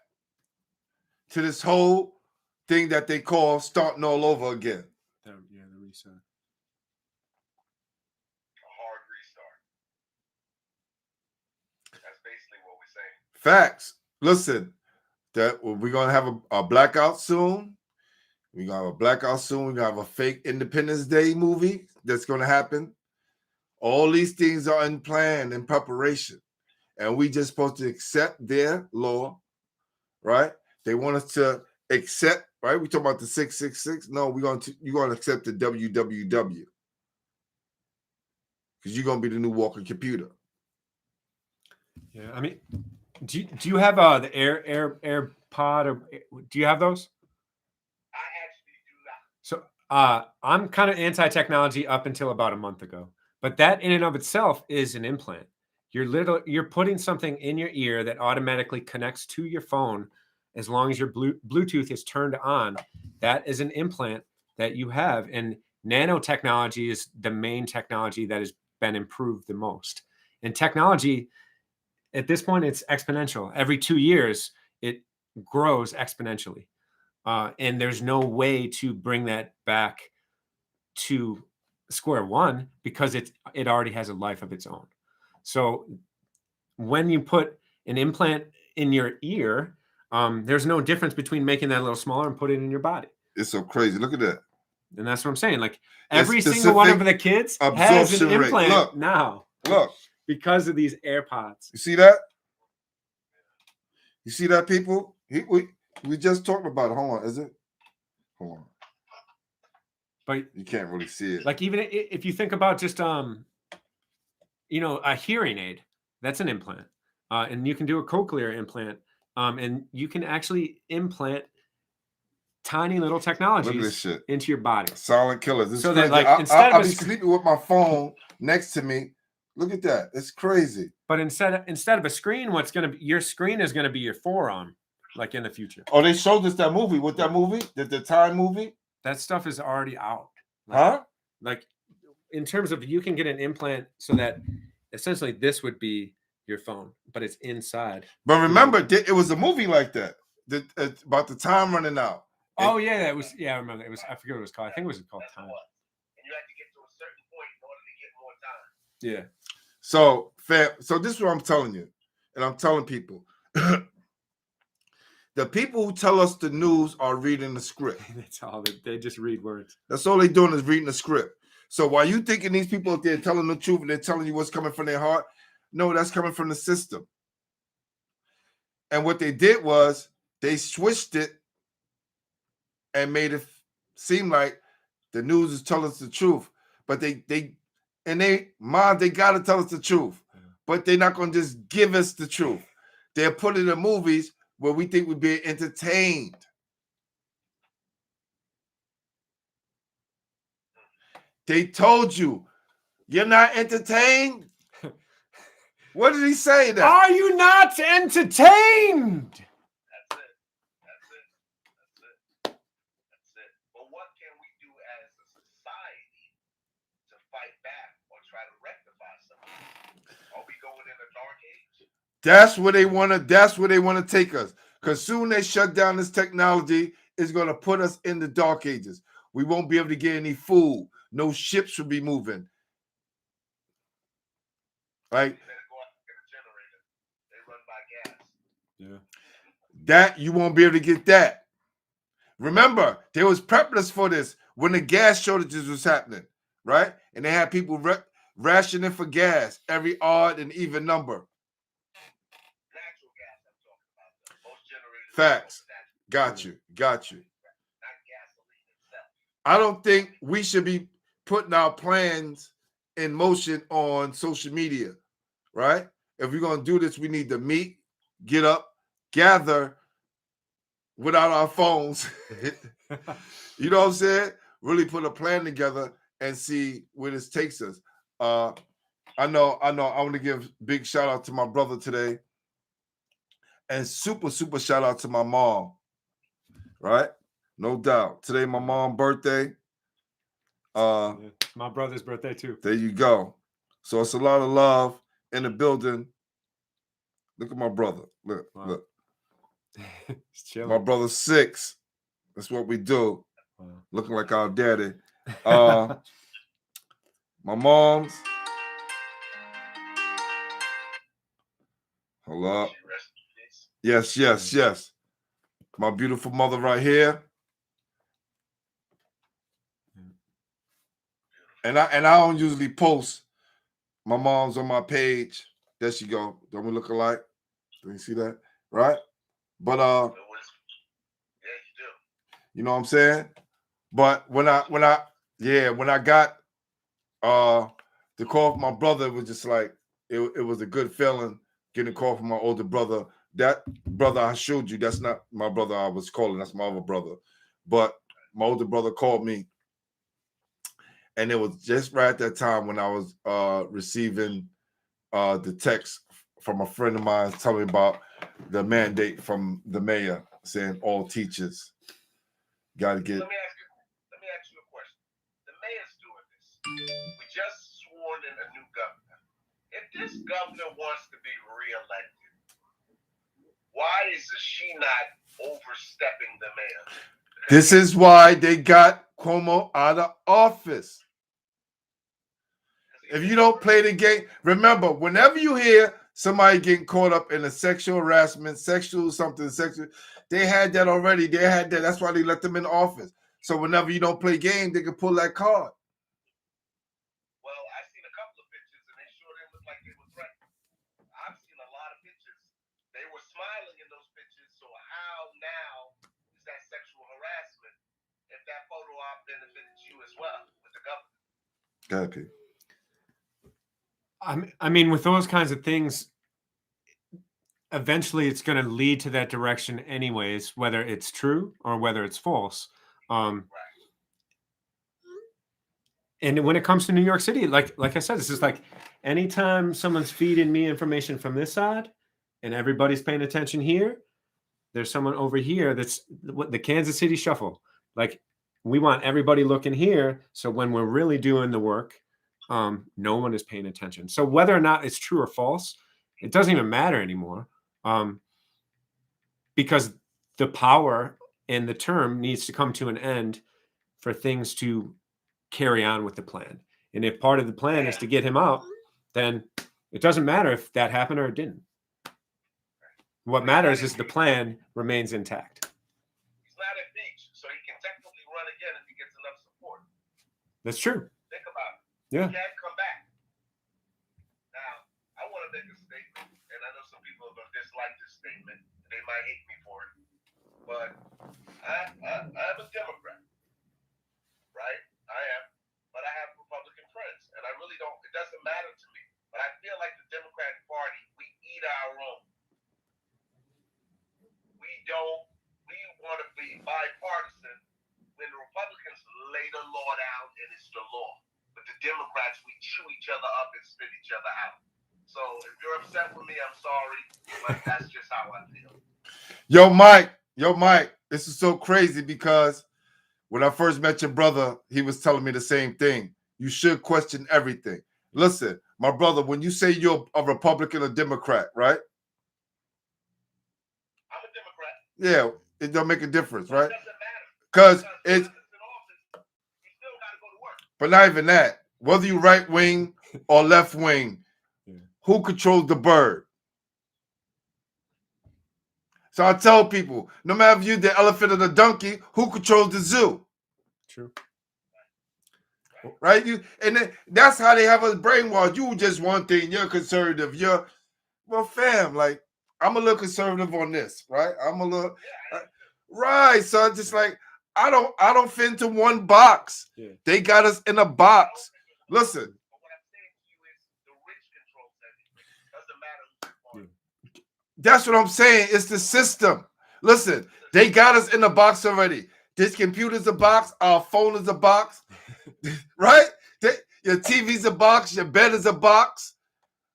to this whole thing that they call starting all over again. The reset. A hard restart. That's basically what we're saying. Facts. Listen, that we're gonna have a blackout soon. We're gonna have a blackout soon. We're gonna have a fake Independence Day movie that's gonna happen. All these things are in plan, in preparation. And we just supposed to accept their law, right? They want us to accept, right? We talk about the 666. No, you're gonna accept the WWW. Because you're gonna be the new walking computer. Yeah, I mean, do you have the AirPod, or do you have those? I actually do not. So I'm kind of anti-technology up until about a month ago, but that in and of itself is an implant. You're putting something in your ear that automatically connects to your phone as long as your Bluetooth is turned on. That is an implant that you have, and nanotechnology is the main technology that has been improved the most. And technology, at this point, it's exponential. Every 2 years, it grows exponentially. And there's no way to bring that back to square one because it already has a life of its own. So when you put an implant in your ear, there's no difference between making that a little smaller and put it in your body. It's so crazy. Look at that. And that's what I'm saying. Like It's every single one of the kids has an absorption rate. implant Look. now. Look. Because of these AirPods. You see that? You see that, people? We just talked about it. Hold on. Is it? Hold on. But you can't really see it. Like even if you think about just a hearing aid, that's an implant. And you can do a cochlear implant. And you can actually implant tiny little technologies into your body. Silent killers. It's so crazy. that like I'll be sleeping with my phone next to me. Look at that. It's crazy. But instead of a screen, your screen is gonna be your forearm, like in the future. Oh, they showed us that movie. What that movie? The Time movie? That stuff is already out. Huh? Like in terms of you can get an implant so that essentially this would be your phone, but it's inside. But remember, it was a movie like that. About the time running out. Oh yeah, that was. Yeah, I remember. It was. I forget what it was called. I think it was called Time. And you had to get to a certain point in order to get more time. Yeah. So this is what I'm telling you, and I'm telling people. The people who tell us the news are reading the script. That's all. They just read words. That's all they're doing is reading the script. So while you thinking these people out there telling the truth and they're telling you what's coming from their heart, no, that's coming from the system. And what they did was they switched it and made it seem like the news is telling us the truth. But they gotta tell us the truth. But they're not gonna just give us the truth. They're putting in movies where we think we're being entertained. They told you You're not entertained? What did he say that? Are you not entertained? That's it. That's it. That's it. That's it. But what can we do as a society to fight back or try to rectify something? Are we going in a dark age? That's where they wanna take us. Because soon they shut down this technology, it's gonna put us in the dark ages. We won't be able to get any food. No ships will be moving. Right? You better go out and get a generator. They run by gas. Yeah. That you won't be able to get that. Remember, they was prepping us for this when the gas shortages was happening, right? And they had people rationing for gas, every odd and even number. Natural gas, I'm talking about. Most generators. Facts. Got Got you. Not gasoline itself. I don't think we should be putting our plans in motion on social media, right? If we're going to do this, we need to meet, get up, gather without our phones. You know what I'm saying? Really put a plan together and see where this takes us. I know. I want to give big shout out to my brother today. And super shout out to my mom. Right? No doubt. Today my mom's birthday. My brother's birthday too. There you go. So it's a lot of love in the building. Look at my brother. Look, Wow. look. He's chilling. My brother's 6. That's what we do. Wow. Looking like our daddy. My mom's. Hold up. Yes. My beautiful mother right here. And I don't usually post my mom's on my page. There she go. Don't we look alike? Do you see that? Right? But Yeah, you do. you know what I'm saying? But when I got the call from my brother, it was just like it was a good feeling getting a call from my older brother. That brother I showed you, that's not my brother I was calling, that's my other brother. But my older brother called me. And it was just right at that time when I was receiving the text from a friend of mine telling me about the mandate from the mayor saying all teachers got to get. Let me ask you a question. The mayor's doing this. We just sworn in a new governor. If this governor wants to be reelected, why is she not overstepping the mayor? This is why they got Cuomo out of office. If you don't play the game, remember, whenever you hear somebody getting caught up in a sexual harassment, sexual, they had that already. They had that. That's why they let them in office. So whenever you don't play game, they can pull that card. Well, I've seen a couple of pictures, and they sure didn't look like they were threatened. I've seen a lot of pictures. They were smiling in those pictures. So how now is that sexual harassment if that photo op benefited you as well with the governor? Okay. I mean, with those kinds of things, eventually it's going to lead to that direction anyways, whether it's true or whether it's false. And when it comes to New York City, like I said, this is like anytime someone's feeding me information from this side and everybody's paying attention here, there's someone over here that's the Kansas City shuffle. Like we want everybody looking here. So when we're really doing the work, no one is paying attention. So whether or not it's true or false, it doesn't even matter anymore. Because the power and the term needs to come to an end for things to carry on with the plan. And if part of the plan is to get him out, then it doesn't matter if that happened or it didn't. What matters is the plan remains intact. He's not impeached, so he can technically run again if he gets enough support. That's true. Think about it. Yeah. He can't come back. Now, I want to make a statement, and I know some people are going to dislike this statement. They might hate me for it. But I'm a Democrat, right? I am. But I have Republican friends, and I really don't, it doesn't matter to me. But I feel like the Democratic Party, we eat our own. We want to be bipartisan when the Republicans lay the law down and it's the law. But the Democrats Democrats, we chew each other up and spit each other out. So if you're upset with me, I'm sorry, but that's just how I feel. Yo, Mike, this is so crazy because when I first met your brother, he was telling me the same thing. You should question everything. Listen, my brother, when you say you're a Republican or Democrat, right? I'm a Democrat. Yeah, it don't make a difference, right? It doesn't matter. Because Because it's, in office, you still got to go to work. but not even that. Whether you right wing or left wing, who controls the bird? So I tell people, no matter if you're the elephant or the donkey, who controls the zoo? True. Right? That's how they have us brainwashed. You just one thing, you're conservative. Well, fam, like, I'm a little conservative on this, right? I'm a little right. So it's just like I don't fit into one box. Yeah. They got us in a box. Listen. But what I'm saying to you is the rich controls everything. Doesn't matter who's on. That's what I'm saying. It's the system. Listen, they got us in a box already. This computer's a box. Our phone is a box. Right? Your TV's a box. Your bed is a box.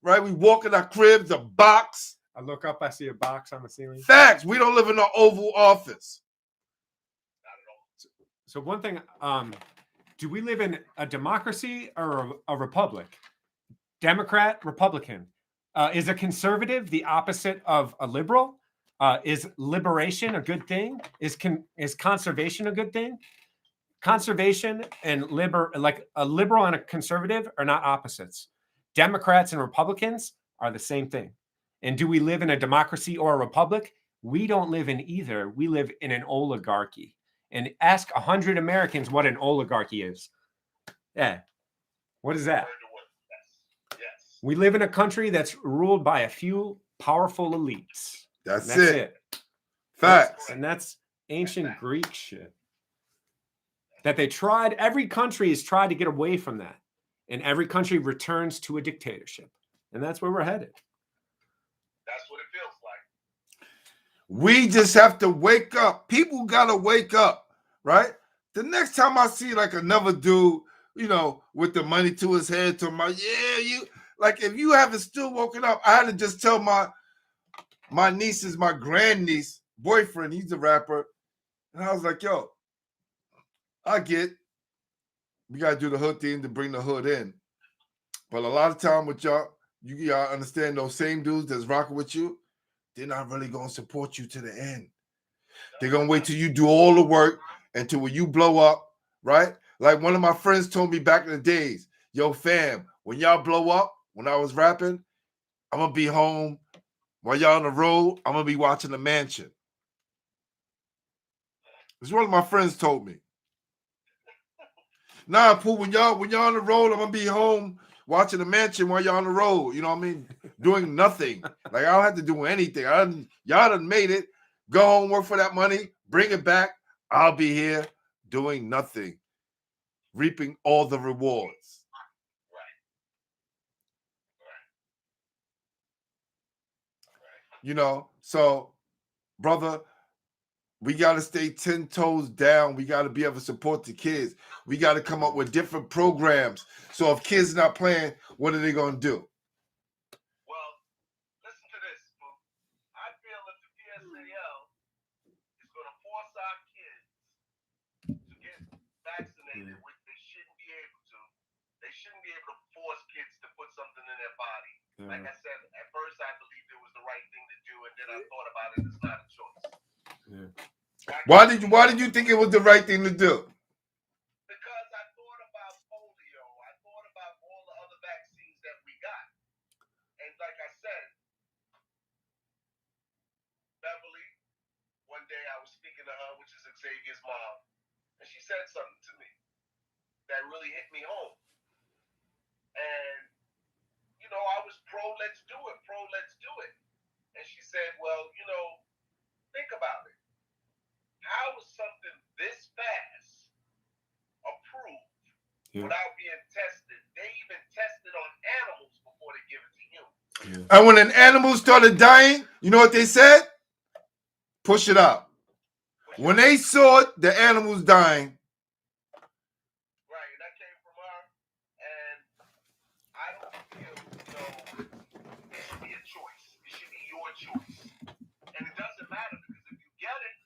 Right? We walk in our cribs, a box. I look up, I see a box on the ceiling. Facts. We don't live in an Oval Office. Not at all. So one thing, do we live in a democracy or a republic? Democrat, Republican. Is a conservative the opposite of a liberal? Is liberation a good thing? Is conservation a good thing? Conservation and like a liberal and a conservative are not opposites. Democrats and Republicans are the same thing. And do we live in a democracy or a republic? We don't live in either. We live in an oligarchy. And ask 100 Americans what an oligarchy is. Yeah. What is that? Yes. We live in a country that's ruled by a few powerful elites. That's That's it. Facts. And that's ancient Greek shit. That they tried, every country has tried to get away from that. And every country returns to a dictatorship. And that's where we're headed. That's what it feels like. We just have to wake up. People gotta wake up, right? The next time I see like another dude, with the money to his head, to my like if you haven't still woken up, I had to just tell my niece's, my grandniece boyfriend, he's a rapper, and I was like, yo, I get we gotta do the hood thing to bring the hood in, but a lot of time with y'all, you gotta understand those same dudes that's rocking with you, they're not really gonna support you to the end. They're gonna wait till you do all the work until when you blow up, right? Like one of my friends told me back in the days, yo, fam, when y'all blow up, when I was rapping, I'm gonna be home. While y'all on the road, I'm gonna be watching The Mansion. This is what my friends told me. Nah, Pooh, when y'all on the road, I'm gonna be home watching The Mansion while y'all on the road. You know what I mean? Doing nothing. Like I don't have to do anything. Y'all done made it. Go home, work for that money, bring it back. I'll be here doing nothing, reaping all the rewards. So, brother, we got to stay 10 toes down. We got to be able to support the kids. We got to come up with different programs. So if kids not playing, what are they going to do? Well, listen to this, Pooh. I feel if the PSAL is going to force our kids to get vaccinated, which they shouldn't be able to, they shouldn't be able to force kids to put something in their body. Like I said, at first I believed it was the right thing to do, and then I thought about it. It's not a choice. Yeah. Why did you think it was the right thing to do? Because I thought about polio. I thought about all the other vaccines that we got. And like I said, Beverly, one day I was speaking to her, which is Xavier's mom, and she said something to me that really hit me home. And I was pro, let's do it. And she said, well, think about it. How is something this fast approved without being tested? They even tested on animals before they give it to humans. And when an animal started dying, you know what they said? Push it out. When they saw it, the animals dying. Right, and that came from her. And a choice. And it doesn't matter because if you get it,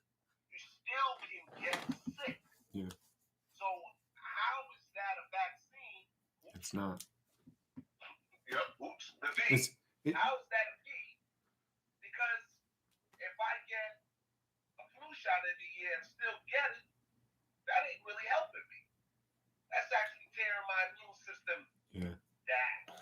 you still can get sick. Yeah. So how is that a vaccine? It's not. Yep. Oops. The V. How is that a V? Because if I get a flu shot every year and still get it, that ain't really helping me. That's actually tearing my immune system down.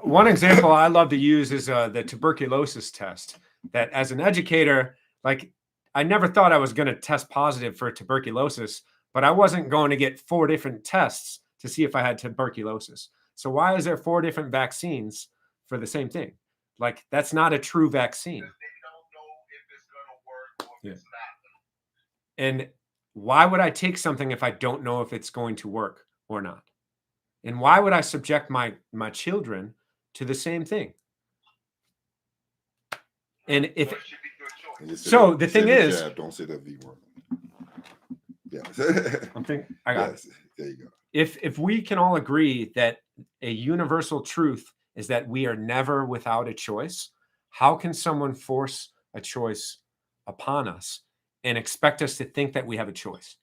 One example I love to use is the tuberculosis test. That as an educator, like I never thought I was going to test positive for tuberculosis, but I wasn't going to get 4 different tests to see if I had tuberculosis. So why is there 4 different vaccines for the same thing? Like that's not a true vaccine. Because they don't know if it's going to work or if it's not. And why would I take something if I don't know if it's going to work or not? And why would I subject my children to the same thing? And if so, the thing is, don't say that V word. Yeah, I'm thinking. I got it. There you go. If we can all agree that a universal truth is that we are never without a choice, how can someone force a choice upon us and expect us to think that we have a choice?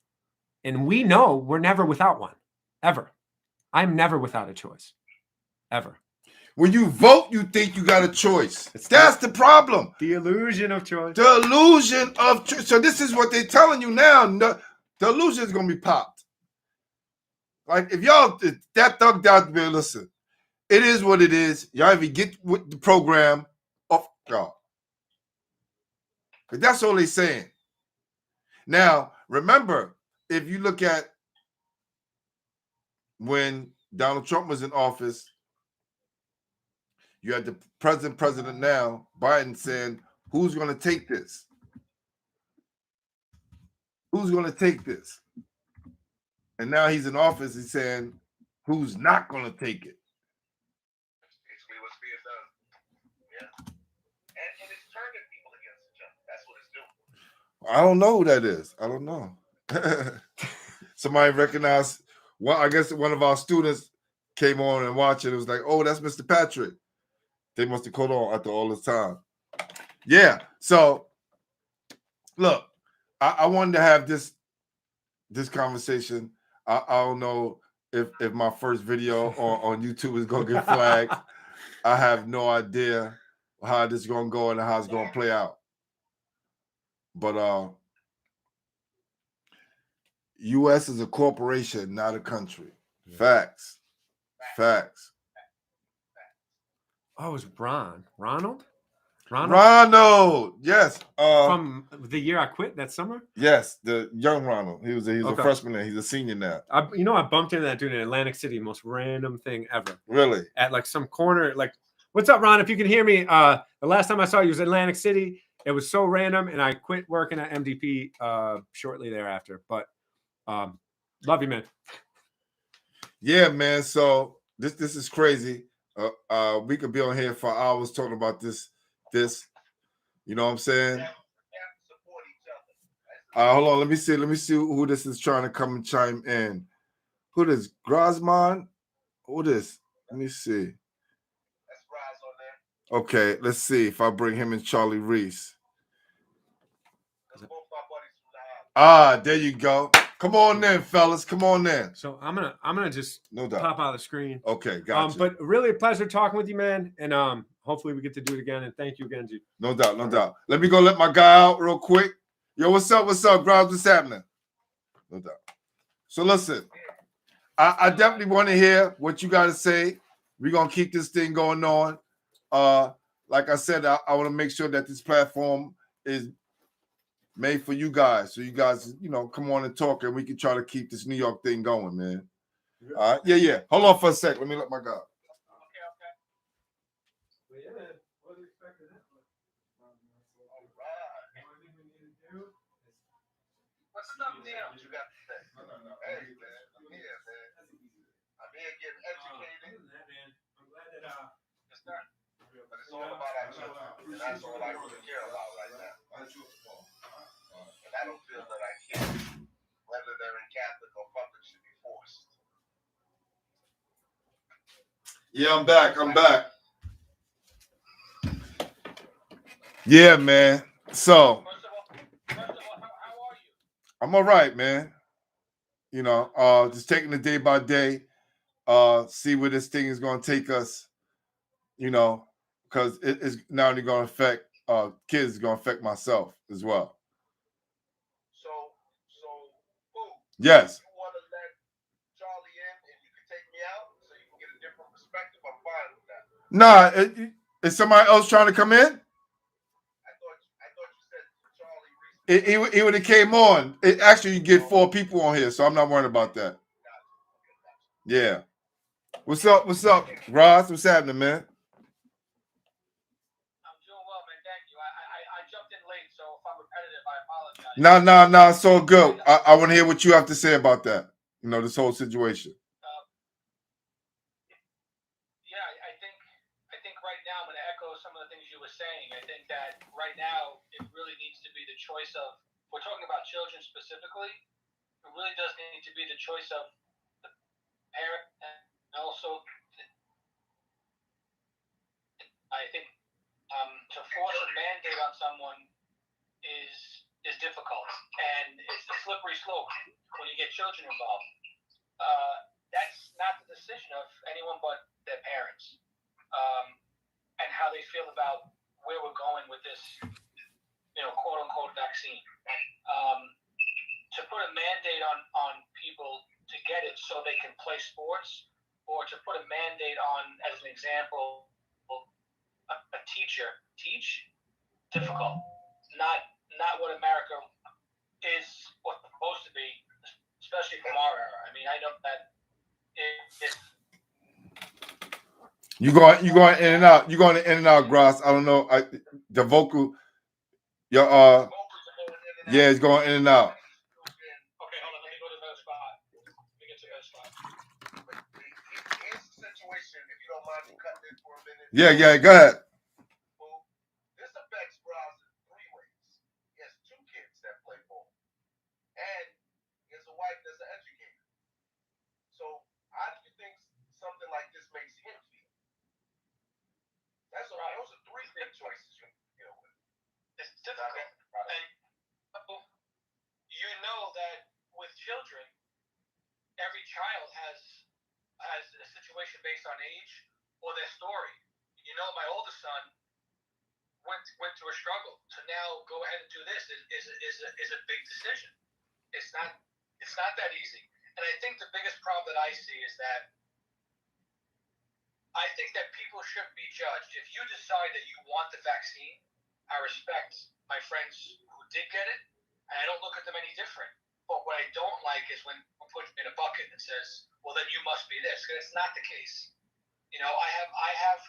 And we know we're never without one, ever. I'm never without a choice, ever. When you vote, you think you got a choice. That's the problem. The illusion of choice. The illusion of choice. So this is what they're telling you now. The illusion is going to be popped. Like if y'all, that thugged out, man, listen, it is what it is. Y'all even get with the program off y'all. But that's all they're saying. Now, remember, if you look at when Donald Trump was in office, you had the president now, Biden, saying, who's going to take this? Who's going to take this? And now he's in office, he's saying, who's not going to take it? Basically what's being done. Yeah. And it's turning people against each other. That's what it's doing. I don't know who that is. I don't know. Somebody recognized, well, I guess one of our students came on and watched it. It was like, oh, that's Mr. Patrick. They must have caught on after all this time. Yeah. So, look, I wanted to have this conversation. I don't know if my first video on YouTube is going to get flagged. I have no idea how this is going to go and how it's going to play out. But U.S. is a corporation, not a country. Facts. Facts. Oh, it was Ronald? Yes. From the year I quit that summer? Yes, the young Ronald. He was a freshman there. He's a senior now. I bumped into that dude in Atlantic City, most random thing ever. Really? At like some corner, like, what's up, Ron? If you can hear me, the last time I saw you was Atlantic City. It was so random, and I quit working at MDP shortly thereafter. But love you, man. Yeah, man. So this is crazy. We could be on here for hours talking about this. You know what I'm saying? Hold on. Let me see who this is trying to come and chime in. Who this? Grosman? Who this? Let me see. Okay, let's see if I bring him and Charlie Reese. There you go. Come on in, fellas. Come on in. So I'm gonna just pop out of the screen. Okay, gotcha. But really a pleasure talking with you, man. And hopefully we get to do it again. And thank you again, G. No doubt. Let me go let my guy out real quick. Yo, what's up? Grimes? What's happening? No doubt. So listen, I definitely want to hear what you got to say. We're gonna keep this thing going on. Like I said, I want to make sure that this platform is made for you guys. So you guys, come on and talk, and we can try to keep this New York thing going, man. All right? Yeah. Hold on for a sec. Let me let my guy. What's up, Neil? What you got to say? Hey, man. I'm here, man. I'm here getting educated. I'm glad that But it's all about our children. And that's all I really care about right now. And I don't feel that I can. Whether they're in Catholic or public should be forced. Yeah, I'm back. Yeah, man. So First of all, how are you? I'm all right, man. You know, just taking it day by day, see where this thing is going to take us, you know, because it's not only going to affect kids, it's going to affect myself as well. So, Boo, Yes. you want to let Charlie in and you can take me out so you can get a different perspective? I'm fine with that. Nah, is somebody else trying to come in? I thought you said Charlie recently. He would have came on. Actually, you get 4 people on here, so I'm not worried about that. Yeah. What's up? What's up, Ross? What's happening, man? I'm doing well, man. Thank you. I jumped in late, so if I'm repetitive, I apologize. Nah. It's all good. I want to hear what you have to say about that. You know, this whole situation. Yeah, I think right now I'm going to echo some of the things you were saying. I think that right now it really needs to be the choice of. We're talking about children specifically. It really does need to be the choice of the parent, and also I think to force a mandate on someone is difficult, and it's a slippery slope when you get children involved. That's not the decision of anyone but their parents, and how they feel about where we're going with this, quote unquote vaccine. To put a mandate on people to get it so they can play sports, or to put a mandate on, as an example, a teacher teach, difficult. Not what America is what's supposed to be, especially from our era. I mean, I know that it's You going in and out. You going in and out, Gross. I don't know. The vocal, your yeah, it's going in and out. Okay, hold on. Let me go to the other spot. Let me get to the other spot. Here's the situation, if you don't mind me cutting in for a minute. Yeah, go ahead. Well, this affects Browse in 3 ways. He has 2 kids that play ball, and he has a wife that's an educator. So how do you think something like this makes him feel? Those are 3 big choices you have to deal with. It's difficult. And you know that with children, every child has a situation based on age or their story. You know, my oldest son went through a struggle. To now go ahead and do this is a big decision. It's not that easy. And I think the biggest problem that I see is that I think that people shouldn't be judged. If you decide that you want the vaccine, I respect my friends who did get it, and I don't look at them any different. But what I don't like is when one puts me in a bucket and says, "Well, then you must be this," because it's not the case. You know, I have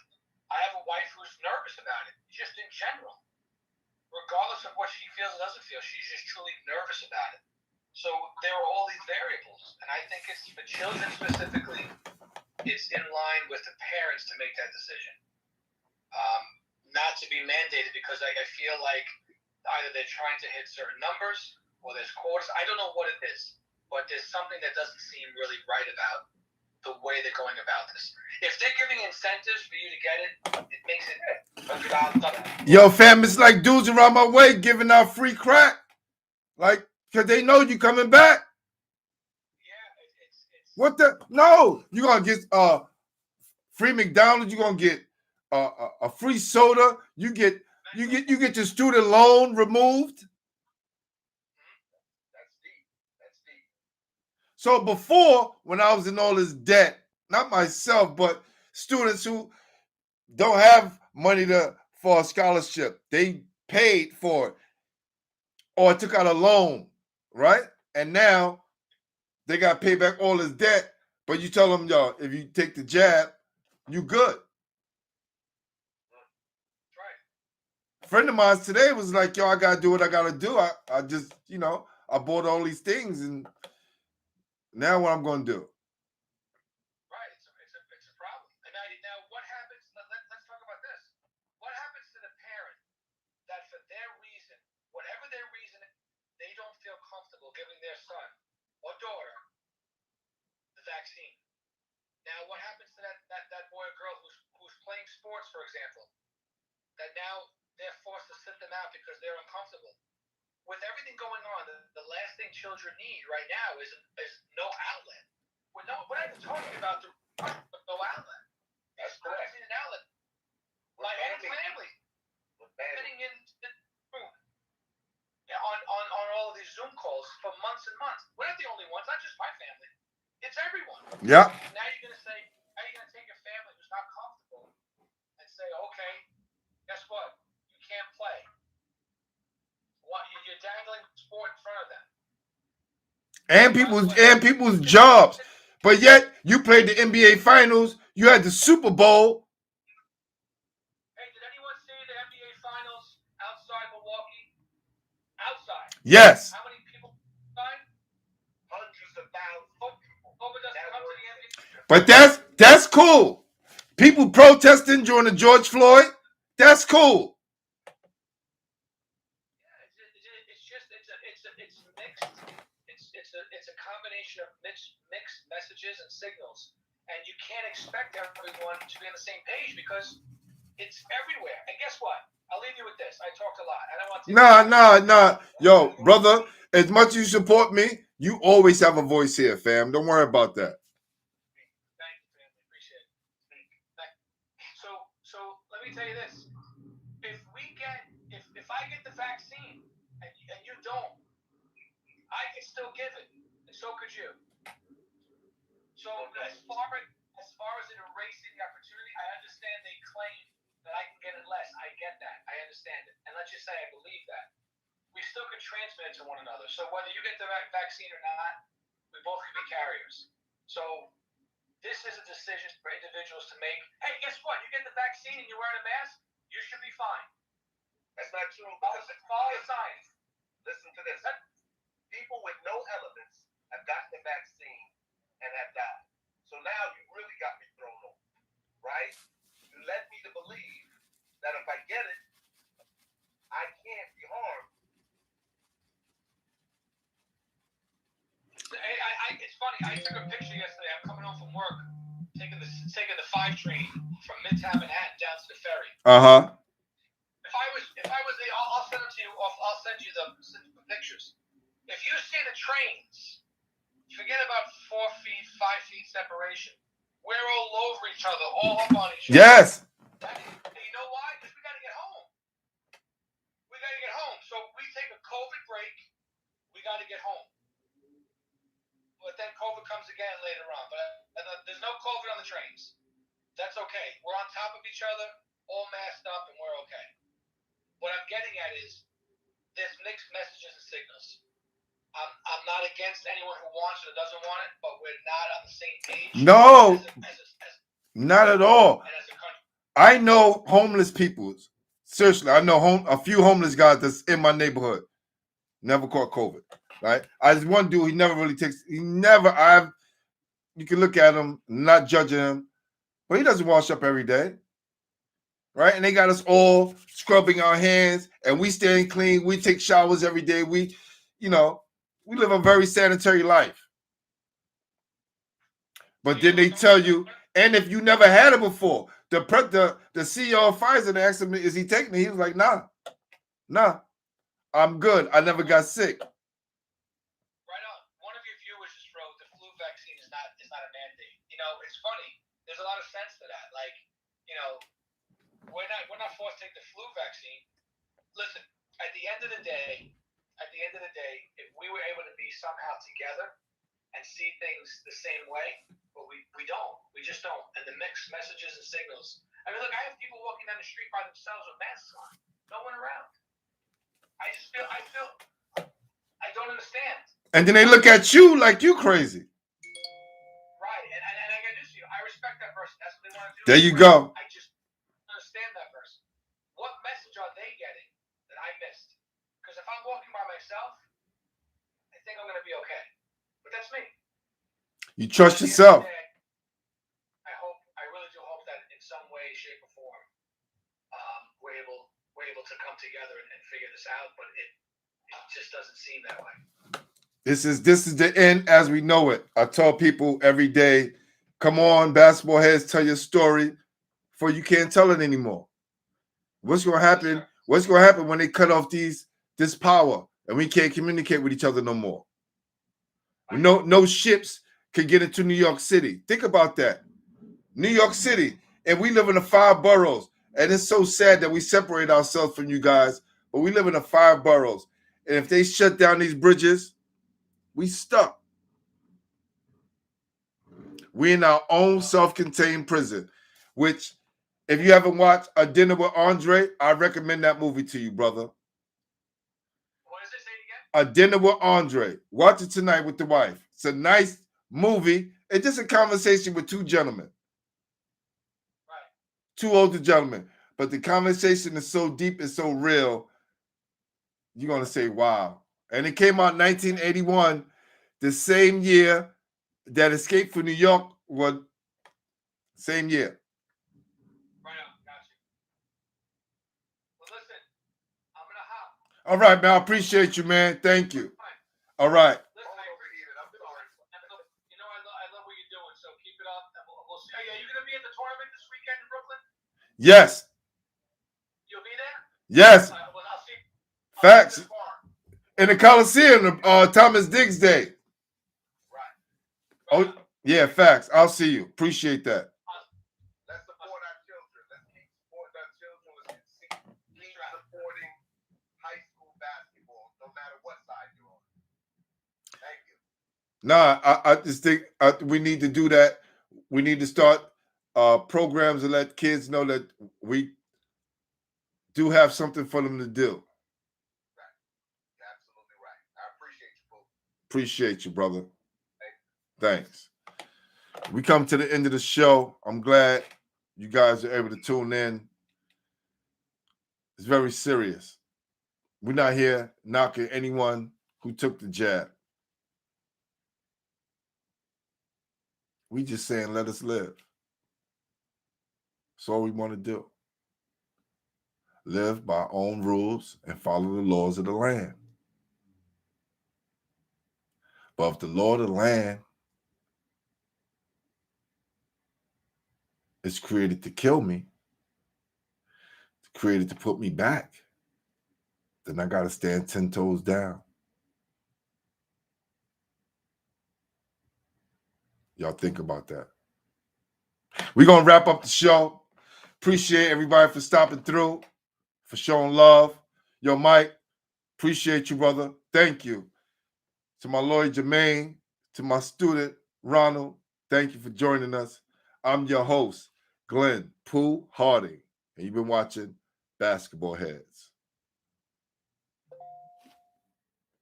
a wife who's nervous about it, just in general, regardless of what she feels or doesn't feel. She's just truly nervous about it. So there are all these variables, and I think it's for children specifically. It's in line with the parents to make that decision, not to be mandated, because I feel like either they're trying to hit certain numbers or there's quotas. I don't know what it is, but there's something that doesn't seem really right about the way they're going about this. If they're giving incentives for you to get it, it makes it $100. Yo, fam, it's like dudes around my way giving out free crack, like, because they know you coming back. What the? No, you're gonna get free McDonald's. You're gonna get a free soda. You get your student loan removed. That's deep. So before, when I was in all this debt, not myself, but students who don't have money for a scholarship, they paid for it or took out a loan, right? And now they got to pay back all this debt. But you tell them, yo, if you take the jab, you good. A friend of mine today was like, yo, I got to do what I got to do. I just, I bought all these things, and now what I'm going to do? Right, it's a problem. And now what happens? Let's talk about this. What happens to the parent that, for their reason, whatever their reason, they don't feel comfortable giving their son or daughter the vaccine? Now, what happens to that boy or girl who's playing sports, for example, that now they're forced to sit them out because they're uncomfortable. With everything going on, the last thing children need right now is no outlet. We're not even talking about no outlet. That's I correct. need an outlet. My own family sitting in the room on all of these Zoom calls for months and months. We're not the only ones, not just my family. It's everyone. Yeah. Now you're gonna take your family who's not comfortable and say, okay, guess what? You can't play. You're dangling sport in front of them. And people's jobs. But yet you played the NBA finals, you had the Super Bowl. Hey, did anyone see the NBA finals outside Milwaukee? Outside. Yes. How many people outside? Hundreds of thousands of people. Over doesn't come to the NBA. But that's cool. People protesting during the George Floyd, that's cool. It's a combination of mixed messages and signals, and you can't expect everyone to be on the same page because it's everywhere. And guess what? I'll leave you with this. I talked a lot. I don't want to. Nah. Yo, brother, as much as you support me, you always have a voice here, fam. Don't worry about that. Thank you, family. Appreciate it. So let me tell you this. If I get the vaccine and you don't, I can still give it, and so could you. So as far as it erasing the opportunity, I understand they claim that I can get it less. I get that. I understand it. And let's just say I believe that. We still can transmit it to one another. So whether you get the vaccine or not, we both can be carriers. So this is a decision for individuals to make. Hey, guess what? You get the vaccine and you're wearing a mask, you should be fine. That's not true. Follow the science. Listen to this. People with no elements have gotten the vaccine and have died. So now you really got me thrown off, right? You led me to believe that if I get it, I can't be harmed. It's funny. I took a picture yesterday. I'm coming home from work, taking the 5 train from Midtown Manhattan down to the ferry. If I was I'll send it to you. I'll send you the pictures. If you see the trains, forget about 4 feet, 5 feet separation. We're all over each other, all up on each other. Yes. And you know why? Because we got to get home. So we take a COVID break. We got to get home. But then COVID comes again later on. But there's no COVID on the trains. That's okay. We're on top of each other, all masked up, and we're okay. What I'm getting at is there's mixed messages and signals. I'm not against anyone who wants it or doesn't want it, but we're not on the same page. No, not at all. And as a country. I know homeless people. Seriously, I know a few homeless guys that's in my neighborhood. Never caught COVID, right? There's one dude, you can look at him, not judging him, but he doesn't wash up every day, right? And they got us all scrubbing our hands, and we staying clean. We take showers every day. We live a very sanitary life. But then they tell you, and if you never had it before, the CEO of Pfizer asked him, is he taking it? He was like, nah, I'm good. I never got sick. Right on. One of your viewers just wrote the flu vaccine is not a mandate. It's funny. There's a lot of sense to that. Like, we're not forced to take the flu vaccine. Listen, at the end of the day, if we were able to be somehow together and see things the same way, but we don't. We just don't. And the mixed messages and signals. I mean, look, I have people walking down the street by themselves with masks on. No one around. I don't understand. And then they look at you like you crazy. Right. And I got news to you. I respect that person. That's what they want to do. There you go. I just understand that person. What message are they getting that I missed? Because if I'm walking by myself, I think I'm going to be okay. But that's me. You trust yourself. I really do hope that in some way, shape, or form, we're able to come together and figure this out. But it just doesn't seem that way. This is the end as we know it. I tell people every day, come on, basketball heads, tell your story, for you can't tell it anymore. What's going to happen What's going to happen when they cut off this power and we can't communicate with each other no more? No ships can get into New York City. Think about that. New York City, and we live in the 5 boroughs. And it's so sad that we separate ourselves from you guys, but we live in the 5 boroughs. And if they shut down these bridges, we stuck. We in our own self-contained prison, which if you haven't watched A Dinner with Andre, I recommend that movie to you, brother. What does it say again? A Dinner with Andre. Watch it tonight with the wife. It's a nice movie. It's just a conversation with 2 gentlemen. Right. 2 older gentlemen. But the conversation is so deep and so real, you're going to say, wow. And it came out in 1981, the same year that Escape from New York was, same year. Right on. Got you. Well, listen, I'm going to hop. All right, man. I appreciate you, man. Thank you. All right. Listen, you know, I love what you're doing, so keep it up. And we'll see. Are you going to be at the tournament this weekend in Brooklyn? Yes. You'll be there? Yes. Well, I'll see. Facts. I'll see you tomorrow. In the Coliseum, Thomas Diggs Day. Right. Oh, yeah, facts. I'll see you. Appreciate that. Let's support our children. Let's keep supporting our children. Let's keep supporting high school basketball, no matter what side you're on. Thank you. Nah, I just think we need to do that. We need to start programs and let kids know that we do have something for them to do. You're absolutely right. I appreciate you, Boo. Appreciate you, brother. Thanks. We come to the end of the show. I'm glad you guys are able to tune in. It's very serious. We're not here knocking anyone who took the jab. We just saying, let us live. That's all we want to do. Live by our own rules and follow the laws of the land. But if the law of the land is created to kill me, created to put me back, then I got to stand 10 toes down. Y'all think about that. We're going to wrap up the show. Appreciate everybody for stopping through, for showing love. Yo, Mike, appreciate you, brother. Thank you. To my lawyer, Jermaine, to my student, Ronald, thank you for joining us. I'm your host, Glenn Pooh Harding, and you've been watching Basketball Heads.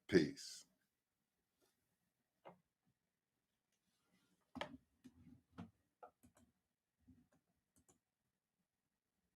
Peace.